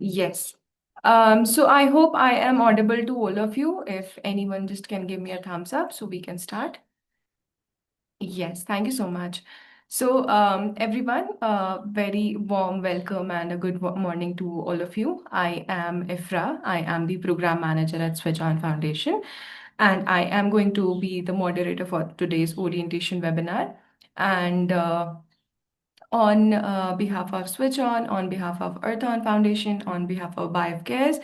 Yes. So I hope I am audible to all of you. If anyone just can give me a thumbs up so we can start. Yes, thank you so much. So, everyone, very warm welcome and a good morning to all of you. I am Ifra. I am the program manager at Switch On Foundation, and I am going to be the moderator for today's orientation webinar. And on behalf of Switch on behalf of Earth On Foundation, on behalf of BioCares,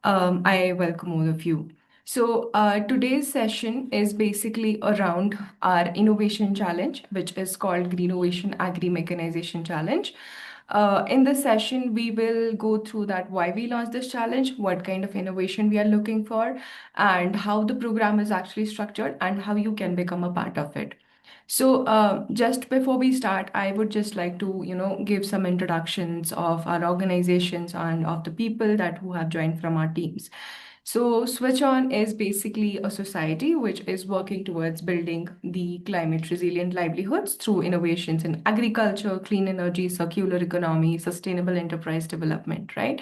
I welcome all of you. So today's session is basically around our innovation challenge, which is called Greenovation Agri Mechanization Challenge. In this session, we will go through that why we launched this challenge, what kind of innovation we are looking for, and how the program is actually structured, and how you can become a part of it. So, just before we start, I would just like to, give some introductions of our organizations and of the people that who have joined from our teams. So, Switch On is basically a society which is working towards building the climate resilient livelihoods through innovations in agriculture, clean energy, circular economy, sustainable enterprise development, right?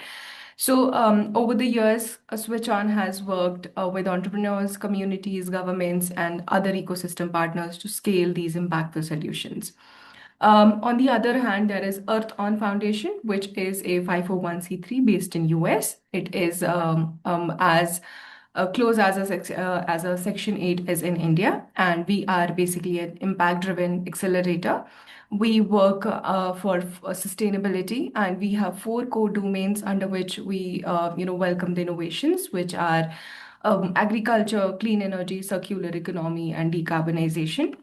So, over the years, Switch On has worked with entrepreneurs, communities, governments, and other ecosystem partners to scale these impactful solutions. On the other hand, there is Earth On Foundation, which is a 501(c)(3) based in US. It is as close as as a Section 8 is in India, and we are basically an impact-driven accelerator. We work for sustainability, and we have four core domains under which we, welcome the innovations, which are agriculture, clean energy, circular economy, and decarbonization.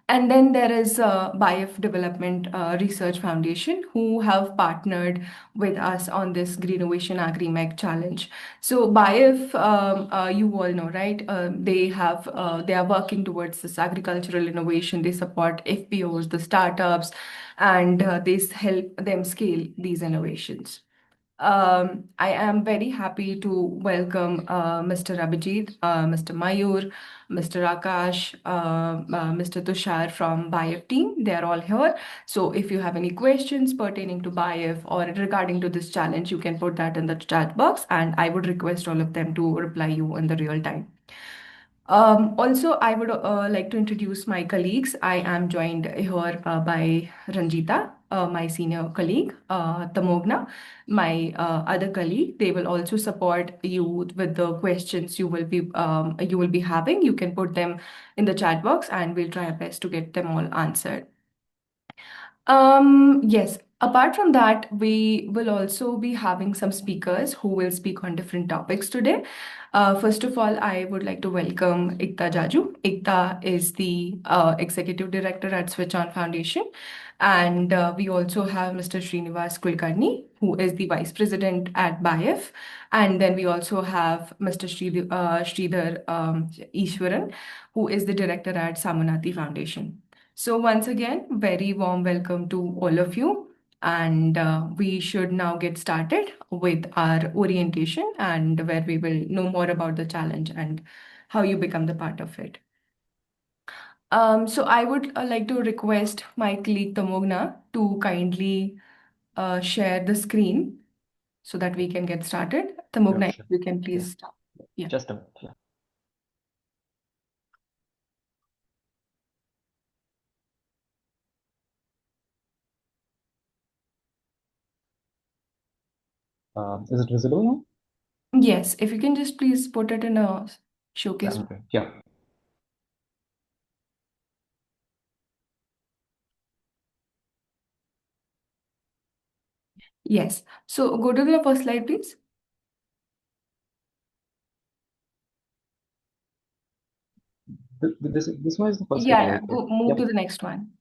And then there is BIF Development Research Foundation, who have partnered with us on this Greenovation AgriMech Challenge. So BIF, you all know, right? They are working towards this agricultural innovation. They support FPOs, the startups, and they help them scale these innovations. I am very happy to welcome Mr. Abhijit, Mr. Mayur, Mr. Akash, Mr. Tushar from BIF team. They are all here. So if you have any questions pertaining to BIF or regarding to this challenge, you can put that in the chat box, and I would request all of them to reply you in the real time. Also, I would like to introduce my colleagues. I am joined here by Ranjita, my senior colleague, Tamogna, my other colleague. They will also support you with the questions you will be having. You can put them in the chat box, and we'll try our best to get them all answered. Yes. Apart from that, we will also be having some speakers who will speak on different topics today. First of all, I would like to welcome Ikta Jaju. Ikta is the Executive Director at Switch On Foundation. And we also have Mr. Srinivas Kulkarni, who is the Vice President at BIF. And then we also have Mr. Sridhar Ishwaran, who is the Director at Samanati Foundation. So once again, very warm welcome to all of you. And we should now get started with our orientation and where we will know more about the challenge and how you become the part of it. So I would like to request my colleague Tamogna to kindly share the screen so that we can get started. Sure, Tamogna, if sure. you can Yeah, please stop. Yeah. just a minute. Yeah. Is it visible now? Yes, if you can just please put it in a showcase. Okay. Yeah. Yes. So go to the first slide, please. This one is the first Yeah, slide, yeah. right? Go move Yep. to the next one.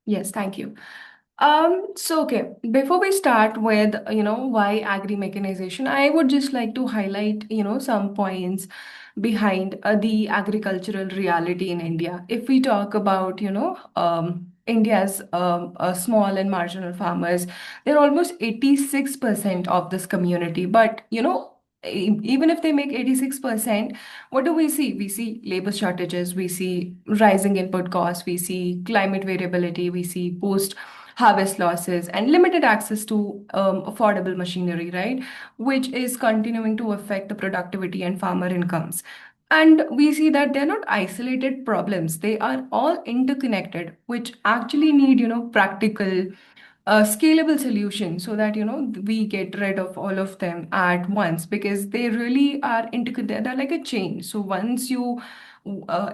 Yes, thank you. So okay, before we start with, why agri mechanization, I would just like to highlight, some points behind the agricultural reality in India. If we talk about, India's small and marginal farmers, they're almost 86% of this community. But, even if they make 86%, what do we see? We see labor shortages, we see rising input costs, we see climate variability, we see post harvest losses, and limited access to affordable machinery, right? Which is continuing to affect the productivity and farmer incomes. And we see that they're not isolated problems, they are all interconnected, which actually need, practical scalable solution so that we get rid of all of them at once, because they really are they're like a chain. So once you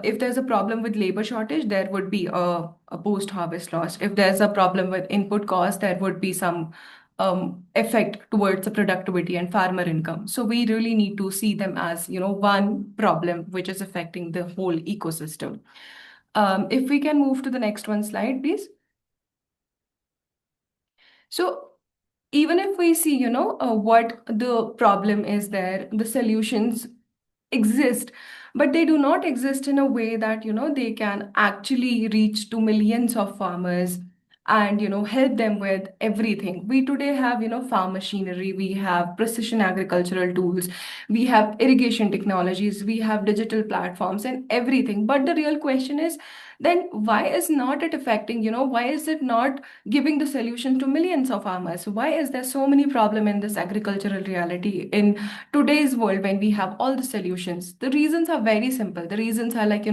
if there's a problem with labor shortage, there would be a post harvest loss. If there's a problem with input cost, there would be some effect towards the productivity and farmer income. So we really need to see them as one problem which is affecting the whole ecosystem. If we can move to the next one slide, please. So even if we see, what the problem is there, the solutions exist, but they do not exist in a way that, they can actually reach to millions of farmers and, help them with everything. We today have, farm machinery, we have precision agricultural tools, we have irrigation technologies, we have digital platforms and everything. But the real question is, then why is not it affecting, why is it not giving the solution to millions of farmers? Why is there so many problem in this agricultural reality in today's world when we have all the solutions? The reasons are very simple. The reasons are like,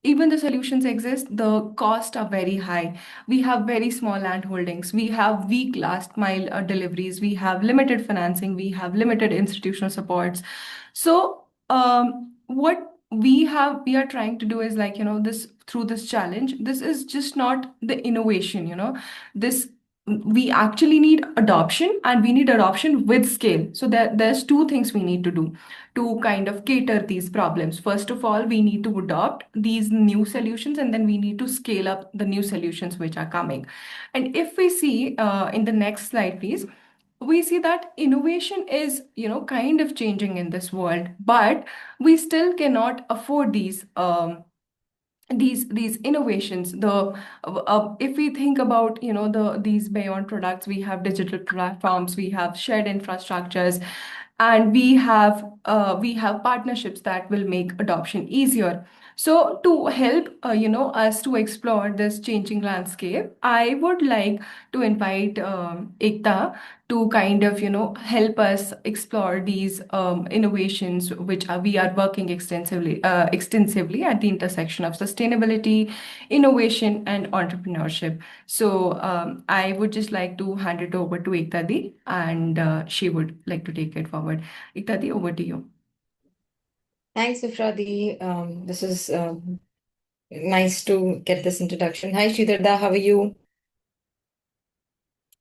even the solutions exist, the costs are very high. We have very small land holdings. We have weak last mile deliveries. We have limited financing. We have limited institutional supports. So, what we are trying to do is like, this through this challenge, this is just not the innovation, this we actually need adoption, and we need adoption with scale. So there's two things we need to do to kind of cater these problems. First of all, we need to adopt these new solutions, and then we need to scale up the new solutions which are coming. And if we see in the next slide, please, we see that innovation is, kind of changing in this world, but we still cannot afford these innovations. If we think about, these beyond products, we have digital platforms, we have shared infrastructures, and we have partnerships that will make adoption easier. So to help us to explore this changing landscape, I would like to invite Ekta to kind of help us explore these innovations which we are working extensively at the intersection of sustainability, innovation, and entrepreneurship. So I would just like to hand it over to Ekta Di, and she would like to take it forward. Ekta Di, over to you. Thanks, Ifradi. This is nice to get this introduction. Hi, Sridharda, how are you?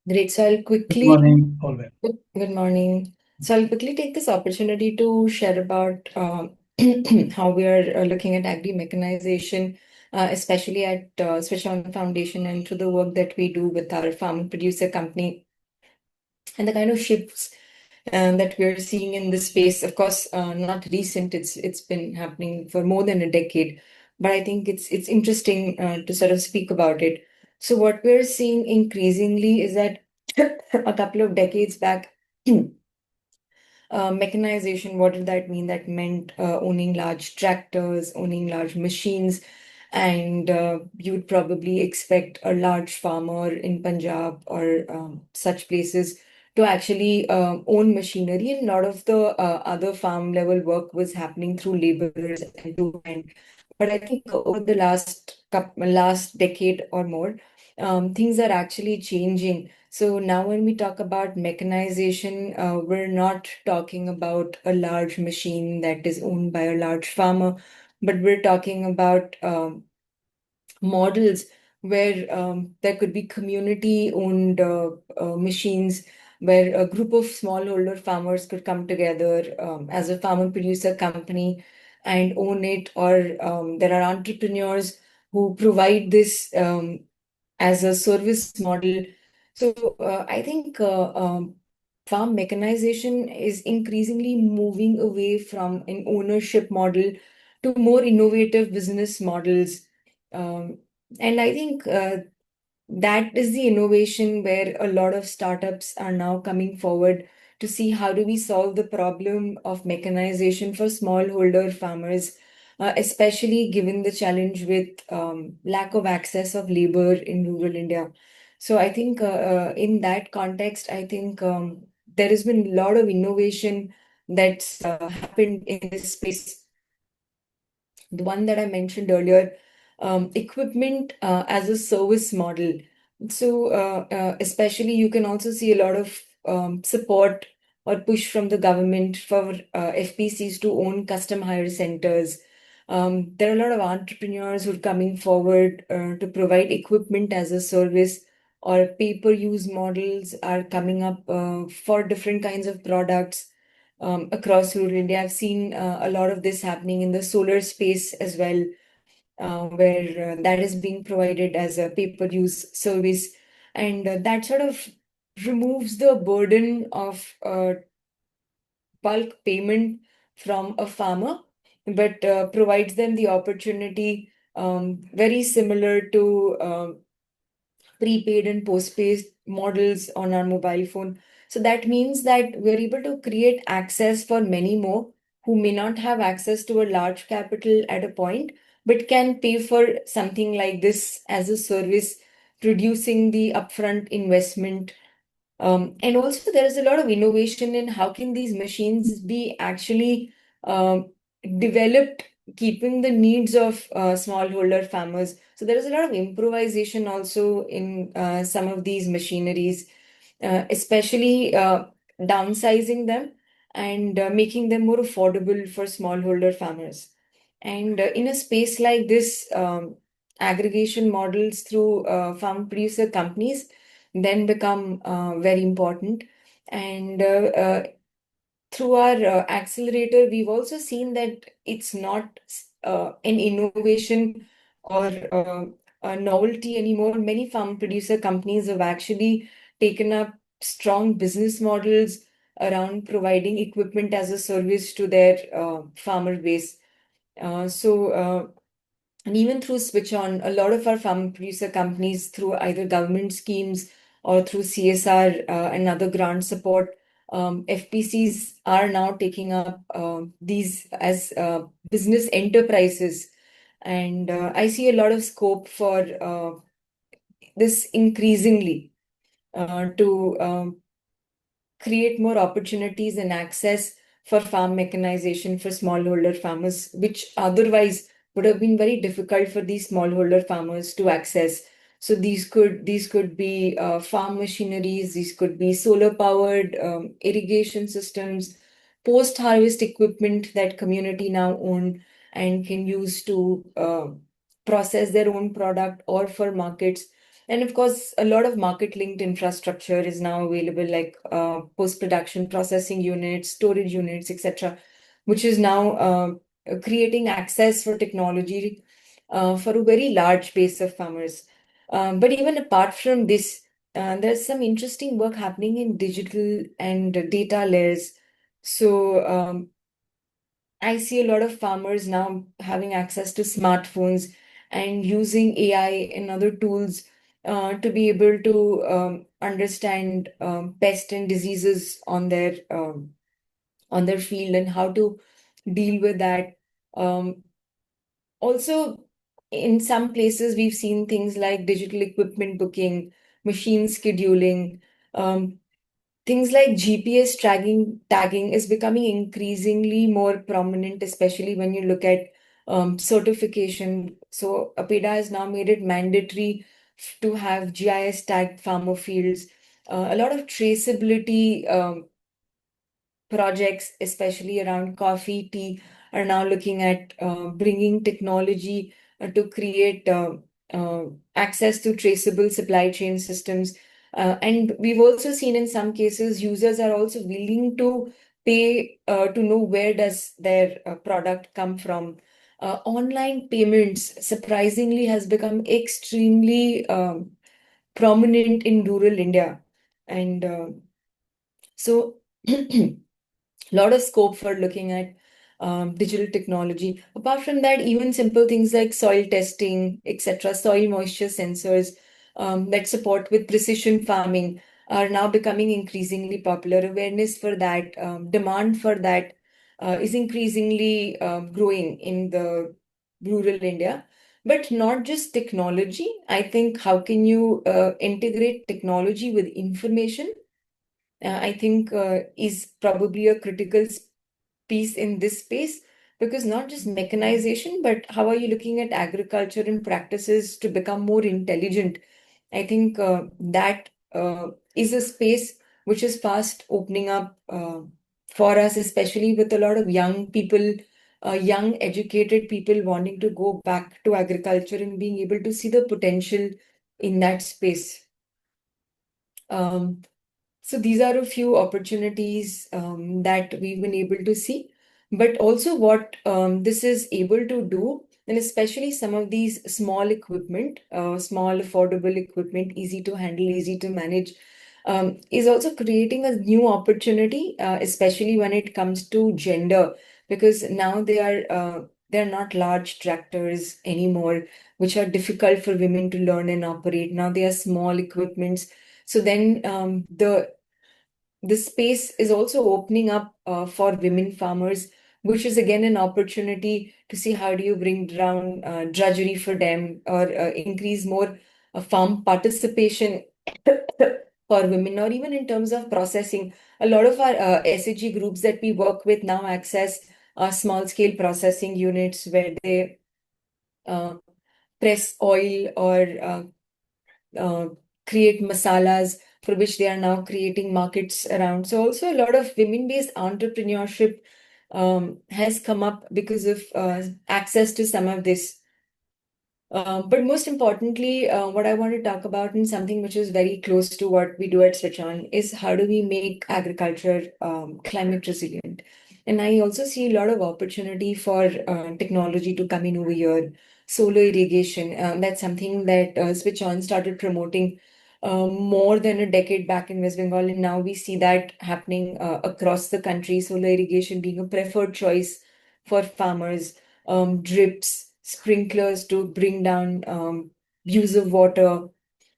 Great. So I'll Good quickly, morning, all well. good morning. So I'll quickly take this opportunity to share about how we are looking at agri mechanization, especially at Switch On Foundation, and through the work that we do with our farm producer company, and the kind of shifts that we're seeing in this space. Of course, not recent. It's been happening for more than a decade, but I think it's interesting to sort of speak about it. So what we're seeing increasingly is that a couple of decades back, mechanization, what did that mean? That meant owning large tractors, owning large machines, and you would probably expect a large farmer in Punjab or such places to actually own machinery. And a lot of the other farm level work was happening through laborers and to hand. But I think over the last decade or more, things are actually changing. So now when we talk about mechanization, we're not talking about a large machine that is owned by a large farmer, but we're talking about models where there could be community-owned machines where a group of smallholder farmers could come together as a farmer producer company and own it, or there are entrepreneurs who provide this as a service model. So I think farm mechanization is increasingly moving away from an ownership model to more innovative business models. Um, and I think that is the innovation where a lot of startups are now coming forward to see how do we solve the problem of mechanization for smallholder farmers, especially given the challenge with lack of access of labor in rural India. So I think in that context, I think there has been a lot of innovation that's happened in this space. The one that I mentioned earlier, equipment as a service model. So, especially, you can also see a lot of support or push from the government for FPCs to own custom hire centers. There are a lot of entrepreneurs who are coming forward to provide equipment as a service, or pay-per-use models are coming up for different kinds of products across rural India. I've seen a lot of this happening in the solar space as well, where that is being provided as a pay-per-use service. And that sort of removes the burden of bulk payment from a farmer, but provides them the opportunity very similar to prepaid and postpaid models on our mobile phone. So that means that we're able to create access for many more who may not have access to a large capital at a point, but can pay for something like this as a service, reducing the upfront investment. And also, there is a lot of innovation in how can these machines be actually um, developed, keeping the needs of smallholder farmers. So there is a lot of improvisation also in some of these machineries, especially downsizing them and making them more affordable for smallholder farmers. And in a space like this, aggregation models through farm producer companies then become very important. And through our accelerator, we've also seen that it's not an innovation or a novelty anymore. Many farm producer companies have actually taken up strong business models around providing equipment as a service to their farmer base. So, and even through Switch On, a lot of our farm producer companies, through either government schemes or through CSR and other grant support, FPCs are now taking up these as business enterprises. And I see a lot of scope for this increasingly to create more opportunities and access for farm mechanization for smallholder farmers, which otherwise would have been very difficult for these smallholder farmers to access. So these could be farm machineries, these could be solar powered irrigation systems, post harvest equipment that community now own and can use to process their own product or for markets. And of course, a lot of market linked infrastructure is now available, like post production processing units, storage units, etc., which is now creating access for technology for a very large base of farmers. But even apart from this, there's some interesting work happening in digital and data layers. So, I see a lot of farmers now having access to smartphones and using AI and other tools to be able to understand pest and diseases on their field and how to deal with that. Um, Also, in some places, we've seen things like digital equipment booking, machine scheduling, um, things like GPS tagging is becoming increasingly more prominent, especially when you look at certification. So APEDA has now made it mandatory to have GIS tagged farmer fields. A lot of traceability projects, especially around coffee, tea, are now looking at bringing technology to create uh, access to traceable supply chain systems. And we've also seen in some cases users are also willing to pay to know where does their product come from. Online payments surprisingly has become extremely prominent in rural India. And so lot of scope for looking at digital technology. Apart from that, even simple things like soil testing, etc., soil moisture sensors that support with precision farming. are now becoming increasingly popular. Awareness for that, demand for that is increasingly growing in the rural India. But not just technology. I think how can you integrate technology with information? I think is probably a critical piece in this space, because not just mechanization, but how are you looking at agriculture and practices to become more intelligent? I think that is a space which is fast opening up for us, especially with a lot of young people, young educated people wanting to go back to agriculture and being able to see the potential in that space. Um, so these are a few opportunities that we've been able to see, but also what this is able to do, and especially some of these small equipment, small affordable equipment, easy to handle, easy to manage, is also creating a new opportunity, especially when it comes to gender, because now they're not large tractors anymore, which are difficult for women to learn and operate. Now they are small equipments. So then the space is also opening up for women farmers, which is again an opportunity to see how do you bring down drudgery for them, or increase more farm participation for women, or even in terms of processing. A lot of our SAG groups that we work with now access small scale processing units where they uh, press oil or uh, create masalas, for which they are now creating markets around. So also a lot of women-based entrepreneurship has come up because of access to some of this. But most importantly, what I want to talk about, and something which is very close to what we do at Switch On, is how do we make agriculture climate resilient? And I also see a lot of opportunity for technology to come in over here. Solar irrigation, that's something that Switch On started promoting more than a decade back in West Bengal, and now we see that happening across the country. Solar irrigation being a preferred choice for farmers, drips, sprinklers to bring down use of water,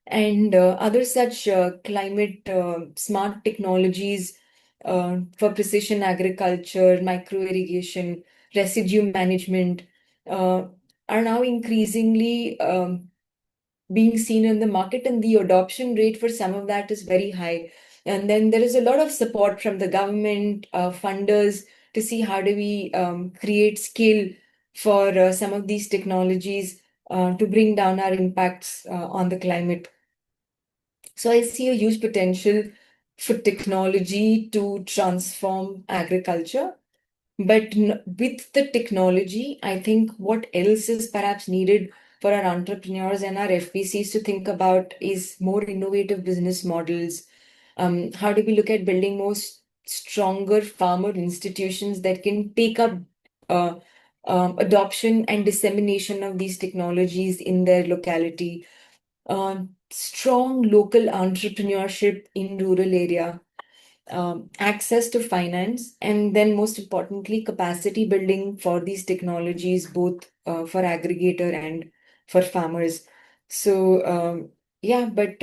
and other such climate smart technologies for precision agriculture, micro irrigation, residue management uh, are now increasingly being seen in the market, and the adoption rate for some of that is very high. And then there is a lot of support from the government, funders, to see how do we create scale for some of these technologies to bring down our impacts on the climate. So I see a huge potential for technology to transform agriculture. But with the technology, I think what else is perhaps needed for our entrepreneurs and our FPCs to think about is more innovative business models. How do we look at building more stronger farmer institutions that can take up uh, adoption and dissemination of these technologies in their locality? Strong local entrepreneurship in rural area, access to finance, and then most importantly, capacity building for these technologies, both for aggregator and for farmers. So, yeah, but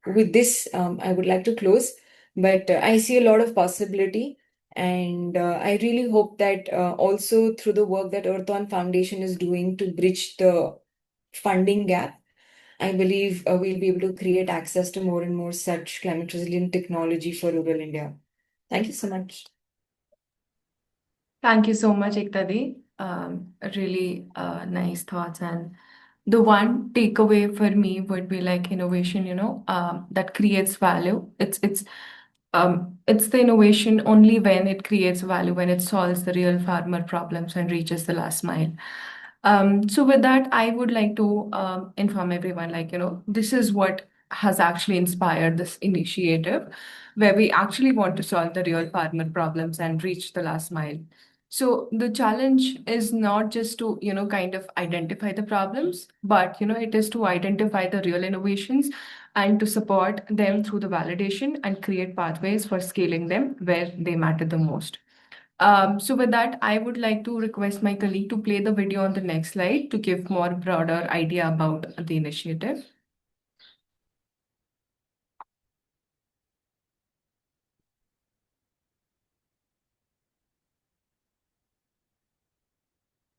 with this, I would like to close. But I see a lot of possibility. And I really hope that also through the work that Earth On Foundation is doing to bridge the funding gap, I believe we'll be able to create access to more and more such climate resilient technology for rural India. Thank you so much. Thank you so much, Ektadi. Really nice thoughts. And the one takeaway for me would be like innovation, that creates value. It's the innovation only when it creates value, when it solves the real farmer problems and reaches the last mile. So with that, I would like to inform everyone, like, this is what has actually inspired this initiative, where we actually want to solve the real farmer problems and reach the last mile. So the challenge is not just to, kind of identify the problems, but, it is to identify the real innovations and to support them through the validation and create pathways for scaling them where they matter the most. So with that, I would like to request my colleague to play the video on the next slide to give more broader idea about the initiative.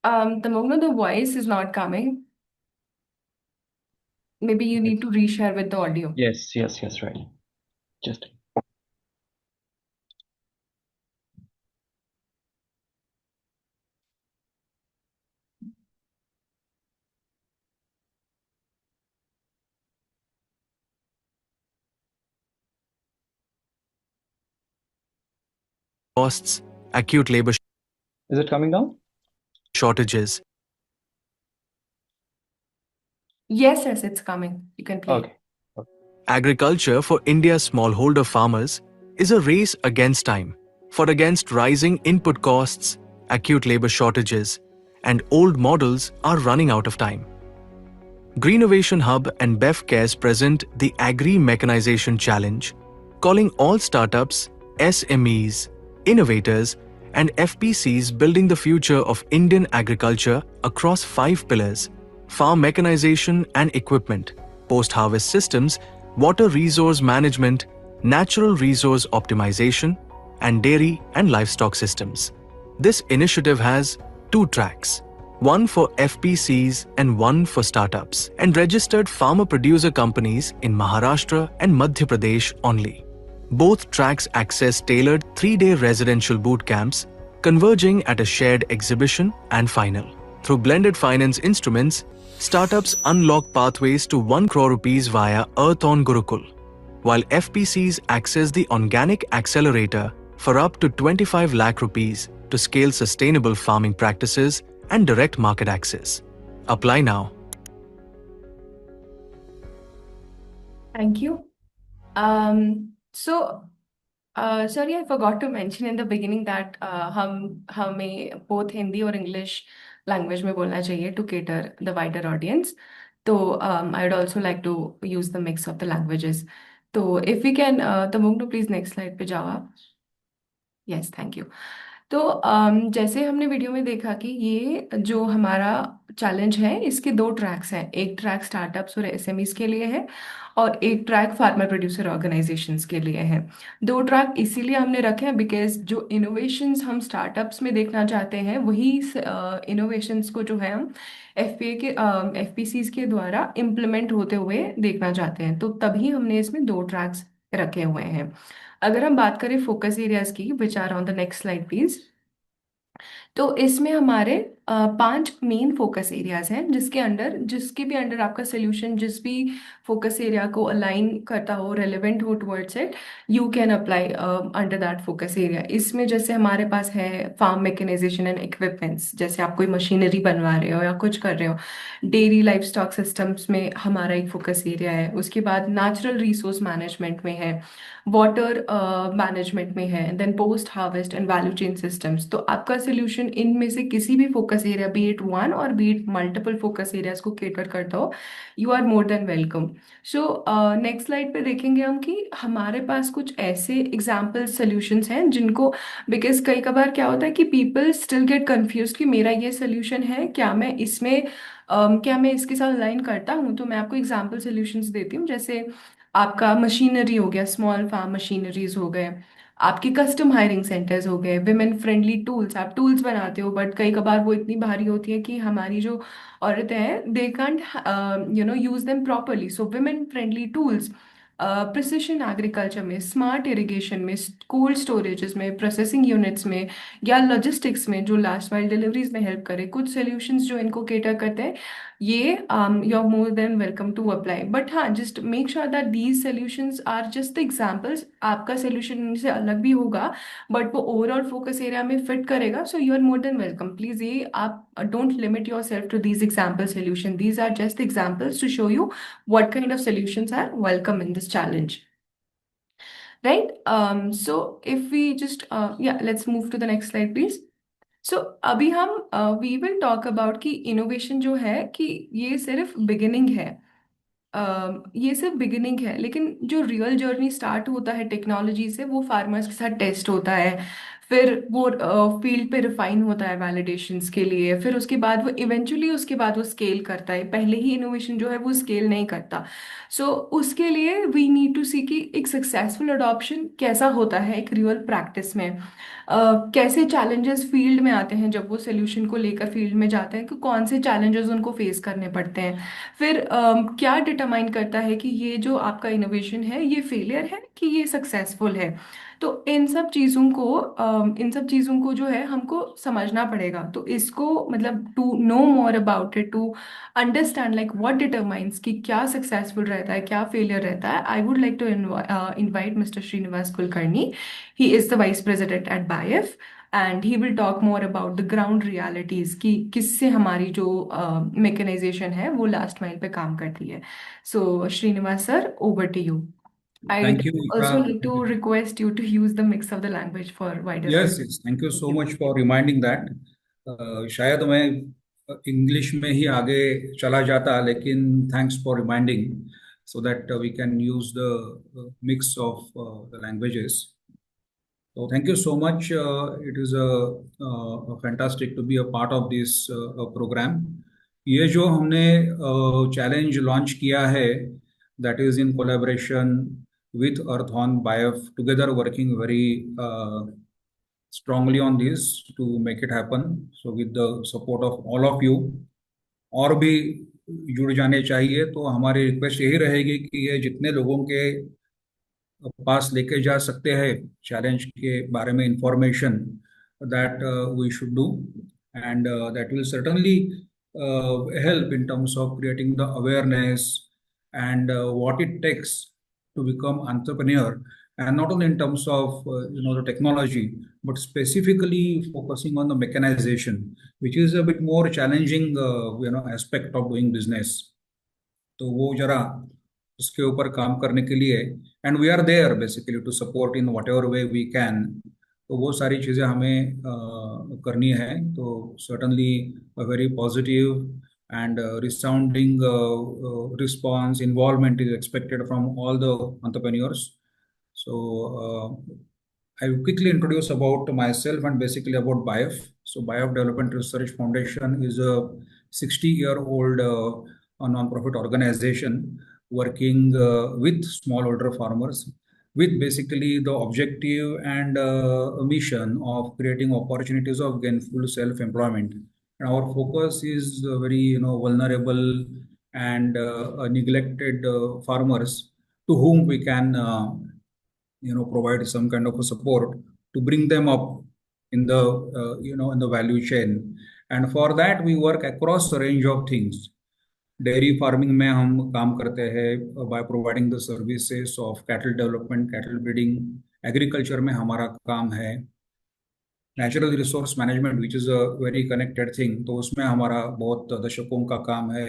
The moment the voice is not coming, maybe you need Yes. to reshare with the audio. Yes, yes, yes, right. Just costs, acute labor is it coming down? shortages. Yes, yes, it's coming. You can play. Okay. Okay. Agriculture for India's smallholder farmers is a race against time, for against rising input costs, acute labor shortages, and old models are running out of time. Greenovation Hub and BEF Cares present the Agri Mechanization Challenge, calling all startups, SMEs, innovators, and FPCs building the future of Indian agriculture across 5 pillars: farm mechanization and equipment, post-harvest systems, water resource management, natural resource optimization, and dairy and livestock systems. This initiative has 2 tracks, one for FPCs and one for startups, and registered farmer-producer companies in Maharashtra and Madhya Pradesh only. Both tracks access tailored 3-day residential boot camps, converging at a shared exhibition and final. Through blended finance instruments, startups unlock pathways to 1 crore rupees via Earth on Gurukul, while FPCs access the Organic Accelerator for up to 25 lakh rupees to scale sustainable farming practices and direct market access. Apply now. Thank you. So, sorry, I forgot to mention in the beginning that हम हमें both Hindi और English language में बोलना चाहिए to cater the wider audience. So, I would also like to use the mix of the languages. So, if we can, Tamung, please next slide पे जाओ आप. Yes, thank you. तो जैसे हमने वीडियो में देखा कि ये जो हमारा चैलेंज है इसके 2 ट्रैक्स हैं। एक ट्रैक स्टार्टअप्स और एसएमईज के लिए है और एक ट्रैक फार्मर प्रोड्यूसर ऑर्गेनाइजेशंस के लिए है। 2 ट्रैक इसीलिए हमने रखे हैं बिकॉज जो इनोवेशंस हम स्टार्टअप्स में देखना चाहते हैं वही इनोवेशंस को जो है हम एफपीसीज के द्वारा इम्प्लीमेंट होते हुए देखना चाहते हैं, तो तभी हमने इसमें 2 ट्रैक्स रखे हुए हैं। अगर हम बात करें फोकस एरियाज की, which are on the next slide please, तो इसमें हमारे 5 मेन फोकस एरियाज हैं जिसके अंडर जिसके भी अंडर आपका सोल्यूशन जिस भी फोकस एरिया को अलाइन करता हो, रेलेवेंट हो towards it, you can apply under that focus area. इसमें जैसे हमारे पास है फार्म मैकेनाइजेशन एंड इक्विपमेंट्स, जैसे आप कोई मशीनरी बनवा रहे हो या कुछ कर रहे हो। डेयरी लाइफ स्टॉक सिस्टम्स में हमारा एक फोकस एरिया है। उसके बाद नेचुरल रिसोर्स मैनेजमेंट में है, वाटर मैनेजमेंट में है, then post harvest and value chain systems. तो आपका सोल्यूशन इनमें से किसी भी focus area, be it one or be it multiple focus areas को केटर करता हो, you are more than welcome. So next slide पे देखेंगे हम कि हमारे पास कुछ ऐसे एग्जाम्पल सोल्यूशंस हैं जिनको, बिकॉज कई कबार क्या होता है कि पीपल स्टिल गेट कंफ्यूज कि मेरा ये सोल्यूशन है, क्या मैं इसके साथ अलाइन करता हूँ। तो मैं आपको एग्जाम्पल सोल्यूशंस देती हूँ। जैसे आपका मशीनरी हो गया, स्मॉल फार्म मशीनरीज हो गए, आपके कस्टम हायरिंग सेंटर्स हो गए, विमेन फ्रेंडली टूल्स, आप टूल्स बनाते हो बट कई कबार वो इतनी भारी होती है कि हमारी जो औरतें हैं they can't use them properly, so women friendly tools, precision agriculture में, स्मार्ट इरिगेशन में, कोल्ड स्टोरेजेस में, प्रोसेसिंग यूनिट्स में, या लॉजिस्टिक्स में जो लास्ट माइल डिलीवरीज में हेल्प करे, कुछ सॉल्यूशंस जो इनको केटर करते हैं, ये you are more than welcome to apply. But हाँ, just make sure that these solutions are just the examples. आपका सोल्यूशन इनसे अलग भी होगा बट वो ओवरऑल फोकस एरिया में फिट करेगा, so you are more than welcome. Please ये आप don't limit yourself to these example solution, these are just examples to show you what kind of solutions are welcome in this challenge, right? So if we just yeah, let's move to the next slide please. सो अभी हम we will talk about कि innovation जो है कि ये सिर्फ beginning है। ये सिर्फ बिगिनिंग है, लेकिन जो रियल जर्नी स्टार्ट होता है टेक्नोलॉजी से वो फार्मर्स के साथ टेस्ट होता है, फिर वो फील्ड पे रिफाइन होता है वैलिडेशंस के लिए, फिर उसके बाद वो इवेंचुअली उसके बाद वो स्केल करता है। पहले ही इनोवेशन जो है वो स्केल नहीं करता। सो उसके लिए वी नीड टू सी कि एक सक्सेसफुल अडॉप्शन कैसा होता है एक रियल प्रैक्टिस में। कैसे चैलेंजेस फील्ड में आते हैं जब वो सोल्यूशन को लेकर फील्ड में जाते हैं, कि कौन से चैलेंजेस उनको फेस करने पड़ते हैं। फिर क्या डिटरमाइन करता है कि ये जो आपका इनोवेशन है ये फेलियर है कि ये सक्सेसफुल है। तो इन सब चीज़ों को जो है हमको समझना पड़ेगा। तो इसको मतलब to know more about it, to understand like what determines कि क्या सक्सेसफुल रहता है क्या फेलियर रहता है, I would like to invite mister Srinivas Kulkarni. He is the vice president at BAIF, and he will talk more about the ground realities कि किससे हमारी जो मेकेनाइजेशन है वो लास्ट माइल पे काम करती है। So Srinivas sir, over to you. I'd Thank you, also Isha. like to request you to use the mix of the language for wider Yes, audience. yes. Thank you Thank so you. much for reminding that. शायद मैं English में ही आगे चला जाता, लेकिन thanks for reminding so that we can use the mix of the languages. So thank you so much. It is a fantastic to be a part of this program. ये जो हमने चैलेंज लॉन्च किया है, that is in collaboration with Earthon BioF, together working very strongly on this to make it happen. So with the support of all of you, और भी जुड़ जाने चाहिए। तो हमारी रिक्वेस्ट यही रहेगी कि ये जितने लोगों के पास लेके जा सकते हैं चैलेंज के बारे में information, that we should do, and that will certainly help in terms of creating the awareness and what it takes to become entrepreneur, and not only in terms of the technology, but specifically focusing on the mechanization, which is a bit more challenging aspect of doing business. तो वो जरा उसके ऊपर काम करने के लिए, and we are there basically to support in whatever way we can. तो वो सारी चीज़ें हमें करनी है। तो certainly a very positive and resounding response involvement is expected from all the entrepreneurs. So I will quickly introduce about myself and basically about BIOF. So BIOF Development Research Foundation is a 60-year-old a non-profit organization working with smallholder farmers, with basically the objective and a mission of creating opportunities of gainful self-employment. And our focus is very vulnerable and neglected farmers, to whom we can provide some kind of a support to bring them up in the in the value chain. And for that we work across a range of things. Dairy farming में हम काम करते हैं by providing the services of cattle development, cattle breeding. Agriculture में हमारा काम है। Natural resource management which is a very connected thing, तो उसमें हमारा बहुत दशकों का काम है।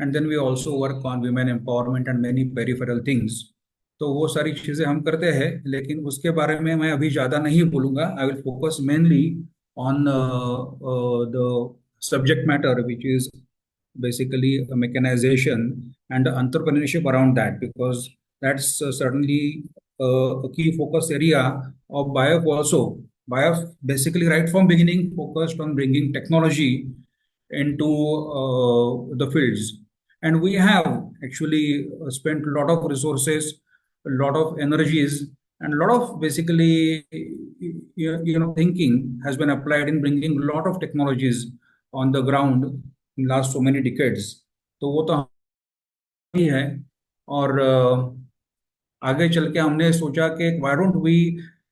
And then we also work on women empowerment and many peripheral things. तो वो सारी चीज़ें हम करते हैं, लेकिन उसके बारे में मैं अभी ज़्यादा नहीं बोलूँगा। I will focus mainly on the subject matter, which is basically mechanization and entrepreneurship around that, because that's certainly a key focus area of BIOF also. BIOF basically right from beginning focused on bringing technology into the fields, and we have actually spent a lot of resources, a lot of energies, and a lot of basically thinking has been applied in bringing a lot of technologies on the ground in last so many decades. तो वो तो ही है। और आगे चल के हमने सोचा कि why don't we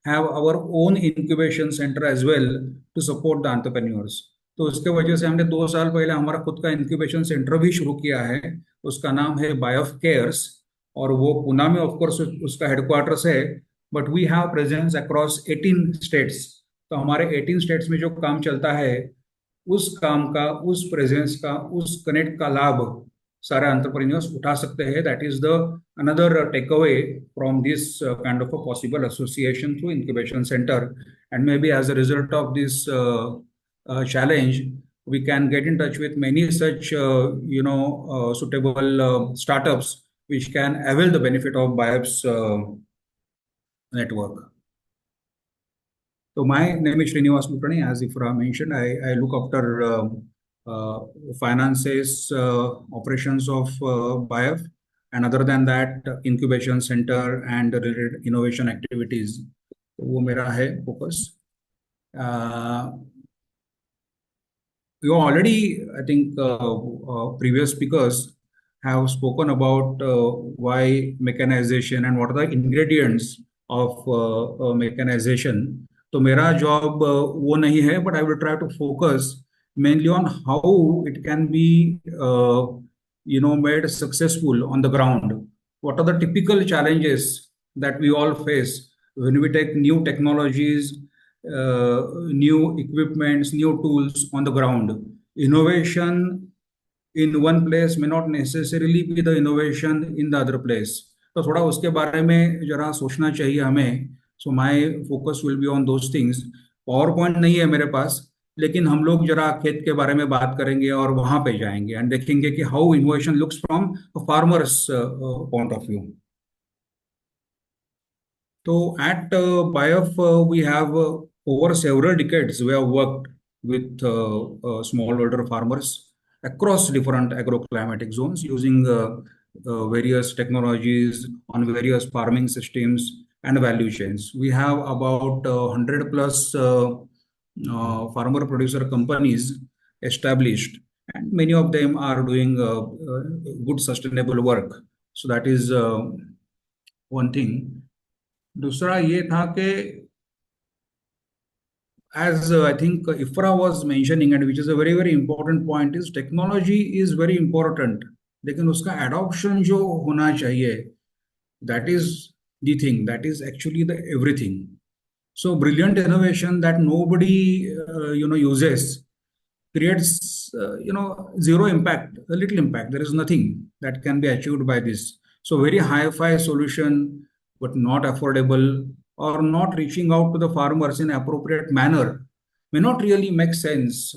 have our own incubation center as well to support the entrepreneurs। तो उसके वजह से हमने 2 साल पहले हमारा खुद का इंक्यूबेशन सेंटर भी शुरू किया है। उसका नाम है बायोफ केयर्स, और वो पुणे में ऑफ कोर्स उसका हेडक्वार्टर्स है, but we have presence across 18 states. तो हमारे 18 स्टेट्स में जो काम चलता है, उस काम का, उस प्रेजेंस का, उस कनेक्ट का लाभ सारे एंटरप्रेन्योर्स उठा सकते हैं। That is the another take away from this kind of a possible association through incubation centre. And maybe as a result of this challenge, we can get in touch with many such suitable startups which can avail the benefit of BIOF's network. So my name is Srinivas Kulkarni. As Ifra mentioned, I look after finances, operations of BIF, and other than that, incubation center and related innovation activities. तो वो मेरा है focus. You already, I think, previous speakers have spoken about why mechanization and what are the ingredients of mechanization. तो मेरा job वो नहीं है, but I will try to focus mainly on how it can be, made successful on the ground. What are the typical challenges that we all face when we take new technologies, new equipments, new tools on the ground? Innovation in one place may not necessarily be the innovation in the other place. तो थोड़ा उसके बारे में जरा सोचना चाहिए हमें. So my focus will be on those things. Power point नहीं है मेरे पास, लेकिन हम लोग जरा खेत के बारे में बात करेंगे और वहां पे जाएंगे एंड देखेंगे कि how innovation looks from farmers point of view. So at BIOF, we have over several decades, we have worked with smallholder farmers across different agroclimatic zones using various technologies on various farming systems and value chains. We have about 100 plus farmer producer companies established, and many of them are doing good sustainable work. So that is one thing. दूसरा ये था कि as I think Ifra was mentioning, and which is a very very important point, is technology is very important, लेकिन उसका adoption जो होना चाहिए, that is the thing, that is actually the everything. So brilliant innovation that nobody uses creates zero impact, a little impact. There is nothing that can be achieved by this. So very hi-fi solution, but not affordable, or not reaching out to the farmers in appropriate manner may not really make sense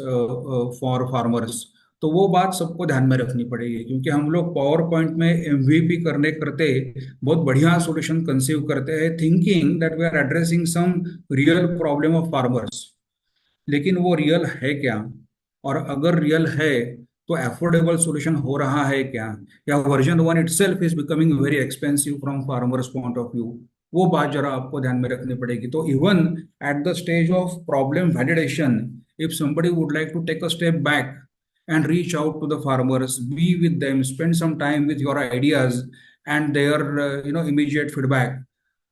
for farmers. तो वो बात सबको ध्यान में रखनी पड़ेगी, क्योंकि हम लोग पावर पॉइंट में एमवीपी करने करते बहुत बढ़िया सॉल्यूशन कंसीव करते हैं, thinking that we are addressing some real problem of farmers. लेकिन वो रियल है क्या, और अगर रियल है तो एफोर्डेबल सॉल्यूशन हो रहा है क्या, या version one itself is becoming very expensive from farmers point of view. वो बात जरा आपको ध्यान में रखनी पड़ेगी. तो even at the stage of problem validation, if somebody would like to take a step back and reach out to the farmers, be with them, spend some time with your ideas and their immediate feedback,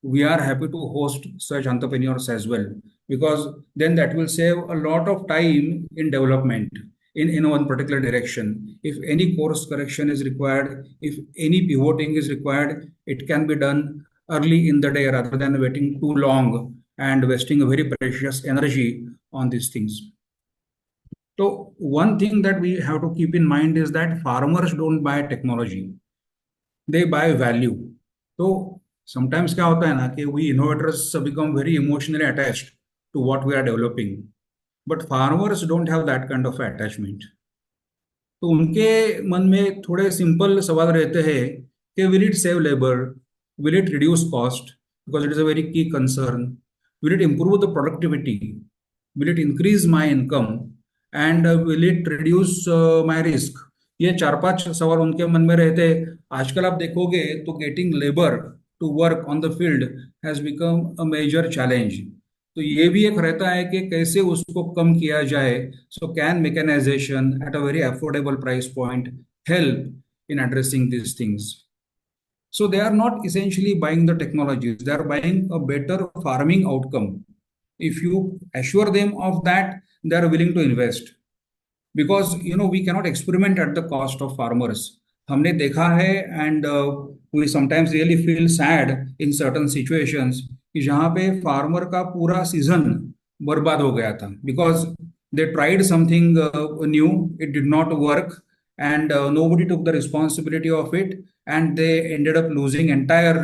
we are happy to host such entrepreneurs as well, because then that will save a lot of time in development in one particular direction. If any course correction is required, if any pivoting is required, it can be done early in the day rather than waiting too long and wasting a very precious energy on these things. So one thing that we have to keep in mind is that farmers don't buy technology, they buy value. So sometimes क्या होता है ना कि we innovators become very emotionally attached to what we are developing, but farmers don't have that kind of attachment. तो उनके मन में थोड़े सिंपल सवाल रहते हैं कि will it save labor, will it reduce cost, because it is a very key concern, will it improve the productivity, will it increase my income, and will it reduce my risk. ये चार पांच सवाल उनके मन में रहते हैं. आजकल आप देखोगे तो getting labour to work on the field has become a major challenge. तो ये भी एक रहता है कि कैसे उसको कम किया जाए. So can mechanisation at a very affordable price point help in addressing these things. So they are not essentially buying the technologies, they are buying a better farming outcome. If you assure them of that, they are willing to invest, because we cannot experiment at the cost of farmers. हमने देखा है, and we sometimes really feel sad in certain situations कि जहाँ पे farmer का पूरा season बर्बाद हो गया था, because they tried something new, it did not work, and nobody took the responsibility of it, and they ended up losing entire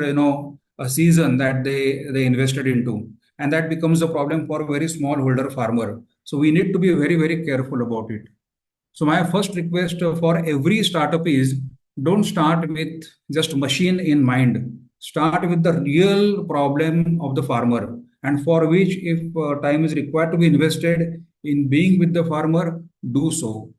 a season that they invested into, and that becomes a problem for a very small holder farmer. So we need to be very very careful about it. So my first request for every startup is, don't start with just machine in mind. Start with the real problem of the farmer. and for which if time is required to be invested in being with the farmer, do so.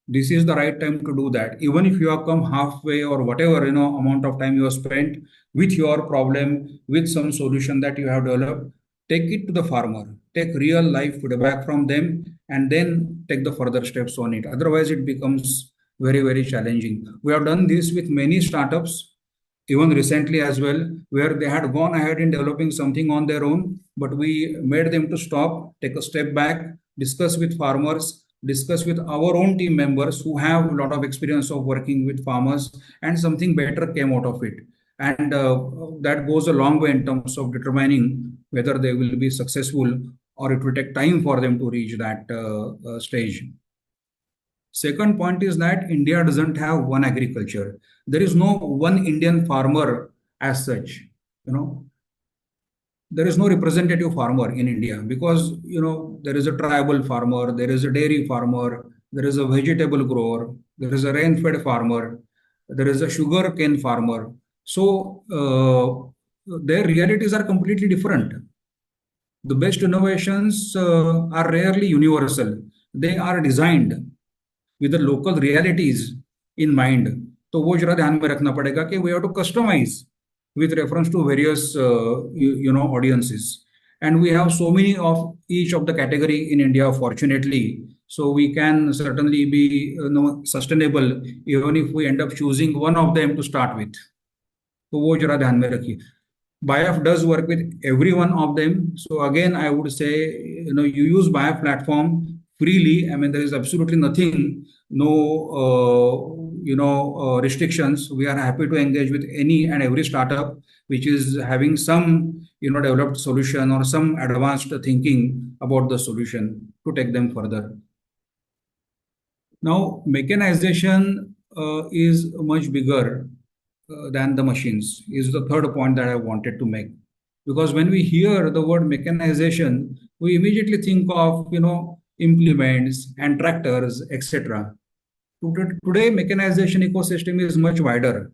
This is the right time to do that. Even if you have come halfway or whatever amount of time you have spent with your problem, with some solution that you have developed, take it to the farmer, take real life feedback from them, and then take the further steps on it. Otherwise it becomes very, very challenging. We have done this with many startups, even recently as well, where they had gone ahead in developing something on their own, but we made them to stop, take a step back, discuss with farmers, discuss with our own team members who have a lot of experience of working with farmers, and something better came out of it. And that goes a long way in terms of determining whether they will be successful or it will take time for them to reach that stage. Second point is that India doesn't have one agriculture. There is no one Indian farmer as such. You know, there is no representative farmer in India because there is a tribal farmer, there is a dairy farmer, there is a vegetable grower, there is a rain-fed farmer, there is a sugar cane farmer. So their realities are completely different. The best innovations are rarely universal. They are designed with the local realities in mind. तो वो जरा ध्यान में रखना पड़ेगा कि we have to customize with reference to various audiences, and we have so many of each of the category in India, fortunately, so we can certainly be sustainable even if we end up choosing one of them to start with. तो वो जरा ध्यान में रखिए. BIAF does work with every one of them. So again, I would say, you use BIAF platform freely. I mean, there is absolutely nothing, no, restrictions. We are happy to engage with any and every startup which is having some, developed solution or some advanced thinking about the solution to take them further. Now, mechanization is much bigger than the machines, is the third point that I wanted to make. Because when we hear the word mechanization, we immediately think of, implements and tractors, etc. Today, mechanization ecosystem is much wider.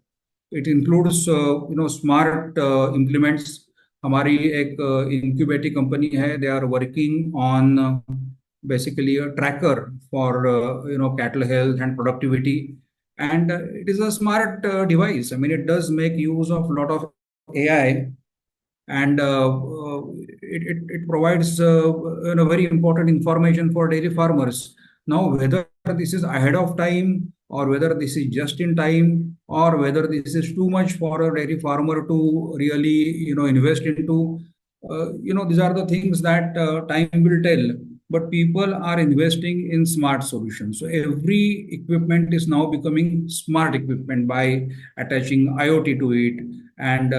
It includes, smart implements. हमारी एक incubating company है. They are working on basically a tracker for cattle health and productivity, and it is a smart device. I mean, it does make use of a lot of AI, and it provides very important information for dairy farmers. Now, whether this is ahead of time or whether this is just in time or whether this is too much for a dairy farmer to really invest into, these are the things that time will tell. But people are investing in smart solutions. So every equipment is now becoming smart equipment by attaching IoT to it and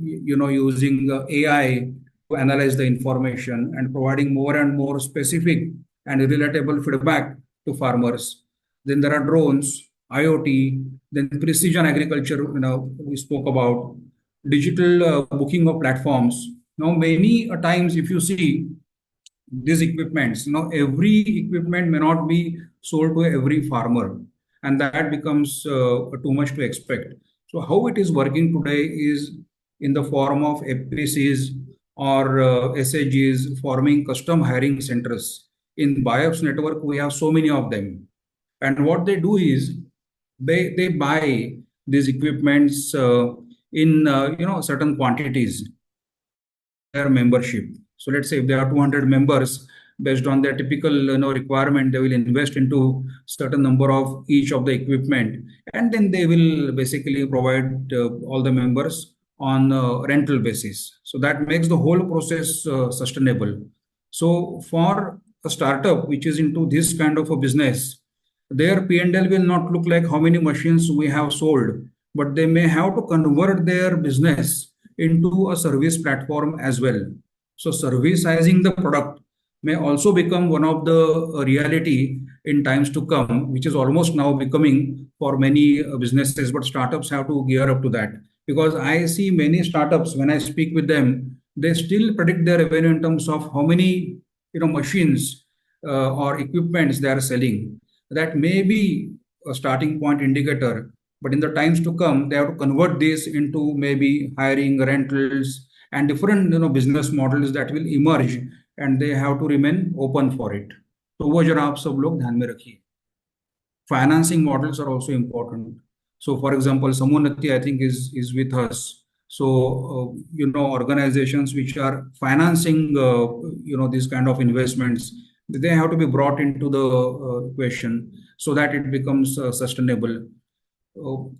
using AI to analyze the information and providing more and more specific and relatable feedback to farmers. Then there are drones, IoT, then precision agriculture, we spoke about digital booking of platforms. Now, many times, if you see these equipments, every equipment may not be sold to every farmer, and that becomes too much to expect. So how it is working today is in the form of FPCs or SAGs forming custom hiring centers. In BIOPS network, we have so many of them. And what they do is they buy these equipments in certain quantities their membership. So let's say if there are 200 members, based on their typical requirement, they will invest into certain number of each of the equipment, and then they will basically provide all the members on rental basis. So that makes the whole process sustainable. So for a startup which is into this kind of a business, their P&L will not look like how many machines we have sold, but they may have to convert their business into a service platform as well. So servicizing the product may also become one of the reality in times to come, which is almost now becoming for many businesses, but startups have to gear up to that. Because I see many startups, when I speak with them, they still predict their revenue in terms of how many machines or equipments they are selling. That may be a starting point indicator, but in the times to come, they have to convert this into maybe hiring rentals and different business models that will emerge, and they have to remain open for it. तो वो जरा आप सब लोग ध्यान में रखिए. Financing models are also important. So, for example, Samunati, I think, is with us. So, organizations which are financing, these kind of investments, they have to be brought into the equation so that it becomes sustainable.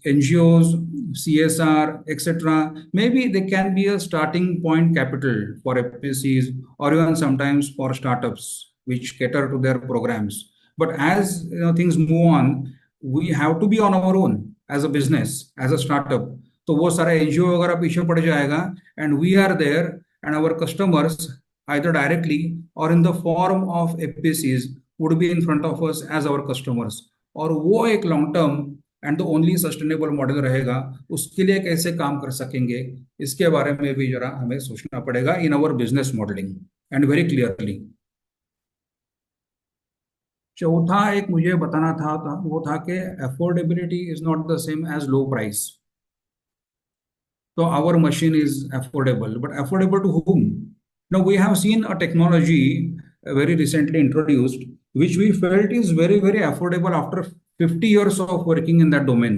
NGOs, CSR, etc. Maybe they can be a starting point capital for FPCs or even sometimes for startups which cater to their programs. But as things move on, we have to be on our own as a business, as a startup. तो वो सारा NGO वगैरह पीछे पड़ जाएगा, and we are there, and our customers either directly or in the form of FPCs would be in front of us as our customers. और वो एक long term and the only sustainable model रहेगा. उसके लिए कैसे काम कर सकेंगे, इसके बारे में भी जरा हमें सोचना पड़ेगा in our business modelling and very clearly. चौथा एक मुझे बताना था वो था कि affordability is not the same as low price. So our machine is affordable, but affordable to whom? Now we have seen a technology very recently introduced, which we felt is very, very affordable after 50 years of working in that domain.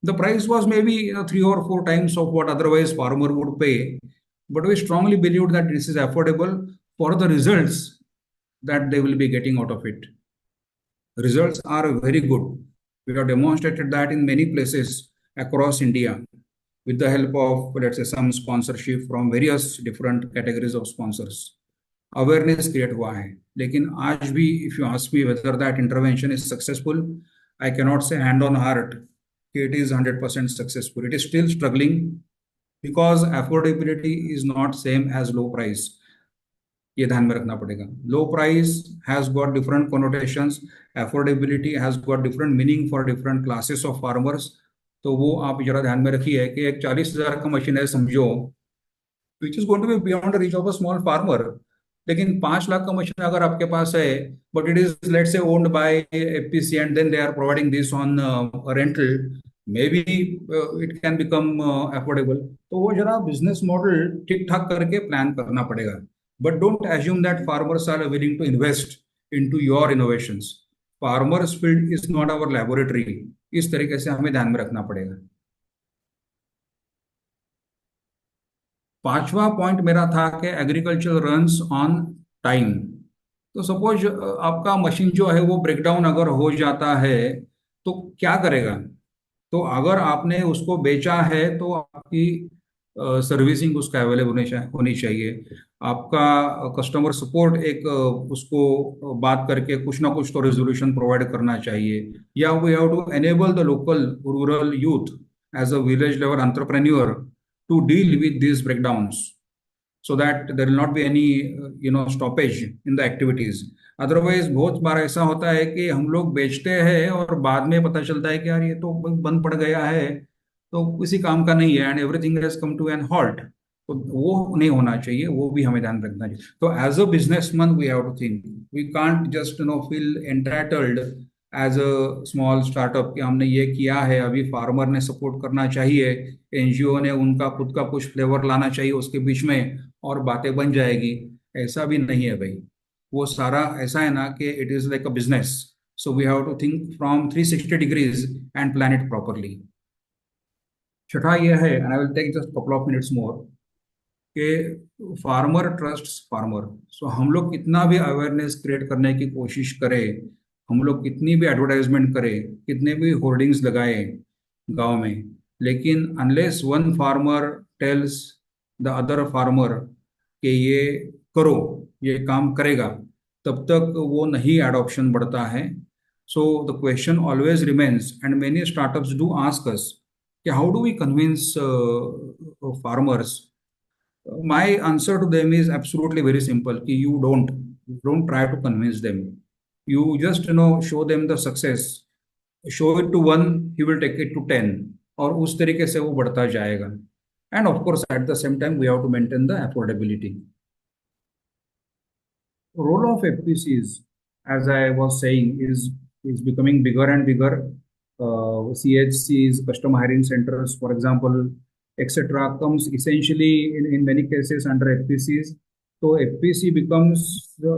The price was maybe 3 or 4 times of what otherwise farmer would pay, but we strongly believe that this is affordable for the results that they will be getting out of it. Results are very good. We have demonstrated that in many places across India with the help of, let's say, some sponsorship from various different categories of sponsors. Awareness create हुआ है, लेकिन आज भी if you ask me whether that intervention is successful, I cannot say hand on heart it is 100% successful. It is still struggling because affordability is not same as low price. ये ध्यान में रखना पड़ेगा. Low price has got different connotations. Affordability has got different meaning for different classes of farmers. तो वो आप जरा ध्यान में रखिए कि एक 40,000 का मशीन है समझो, which is going to be beyond reach of a small farmer. लेकिन 5 लाख का मशीन अगर आपके पास है, but it is let's say owned by FPC and then they are providing this on rental, maybe it can become affordable. तो वो जरा business model ठीक ठाक करके प्लान करना पड़ेगा. But don't assume that farmers are willing to invest into your innovations. Farmers field is not our laboratory. इस तरीके से हमें ध्यान में रखना पड़ेगा. पांचवा पॉइंट मेरा था कि एग्रीकल्चर रन्स ऑन टाइम. तो सपोज आपका मशीन जो है वो ब्रेकडाउन अगर हो जाता है तो क्या करेगा. तो अगर आपने उसको बेचा है तो आपकी सर्विसिंग उसका अवेलेबल होनी चाहिए. आपका कस्टमर सपोर्ट एक उसको बात करके कुछ ना कुछ तो रेजोल्यूशन प्रोवाइड करना चाहिए. या we have to enable the local rural youth as a village level entrepreneur to deal with these breakdowns so that there will not be any stoppage in the activities. Otherwise बहुत बार ऐसा होता है कि हम लोग बेचते हैं और बाद में पता चलता है कि यार ये तो बंद पड़ गया है, तो किसी काम का नहीं है, and everything has come to an halt. तो वो नहीं होना चाहिए, वो भी हमें ध्यान रखना चाहिए. तो as a businessman we have to think, we can't just feel entitled as a small startup कि हमने ये किया है, अभी फार्मर ने सपोर्ट करना चाहिए, एनजीओ ने उनका खुद का कुछ फ्लेवर लाना चाहिए उसके बीच में और बातें बन जाएगी. ऐसा भी नहीं है भाई. वो सारा ऐसा है ना कि it is like a business. So we have to think from 360 degrees and plan it properly. छठा ये है, and I will take just couple of minutes more, कि फार्मर ट्रस्ट फार्मर. सो हम लोग कितना भी अवेयरनेस क्रिएट करने की कोशिश करें, हम लोग कितनी भी एडवर्टाइजमेंट करें, कितने भी होर्डिंग्स लगाए गांव में, लेकिन unless one farmer tells the other farmer कि ये करो, ये काम करेगा, तब तक वो नहीं एडॉप्शन बढ़ता है. So the question always remains, and many startups do ask us कि how do we convince farmers. My answer to them is absolutely very simple कि you don't try to convince them. You just show them the success. Show it to one, he will take it to 10, और उस तरीके से वो बढ़ता जाएगा. And of course at the same time we have to maintain the affordability. Role of FPCs, as I was saying, is becoming bigger and bigger. CHCs, custom hiring centers, for example, etc. comes essentially in many cases under FPCs. So FPC becomes a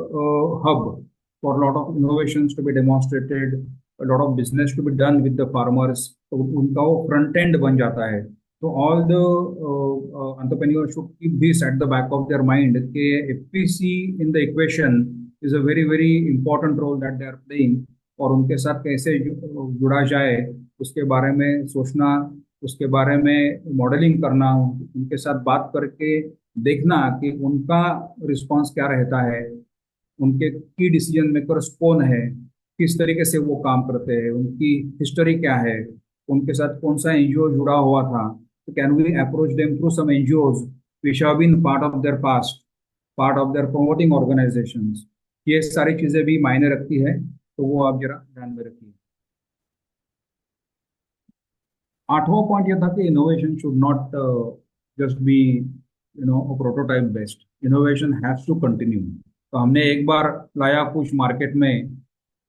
hub for a lot of innovations to be demonstrated, a lot of business to be done with the farmers. तो उनका वो front end बन जाता है. So all the entrepreneurs should keep this at the back of their mind कि FPC in the equation is a very very important role that they are playing. और उनके साथ कैसे जुड़ा जाए उसके बारे में सोचना, उसके बारे में मॉडलिंग करना, उनके साथ बात करके देखना कि उनका रिस्पांस क्या रहता है, उनके की डिसीजन मेकर्स कौन है, किस तरीके से वो काम करते हैं, उनकी हिस्ट्री क्या है, उनके साथ कौन सा एनजीओ जुड़ा हुआ था. तो can we approach them through some NGOs which have been part of their past, part of their promoting organisations. ये सारी चीजें भी मायने रखती है, तो वो आप जरा ध्यान में रखिए. आठवां पॉइंट ये था कि innovation should not just be prototype based. Innovation has to continue. तो हमने एक बार लाया कुछ मार्केट में,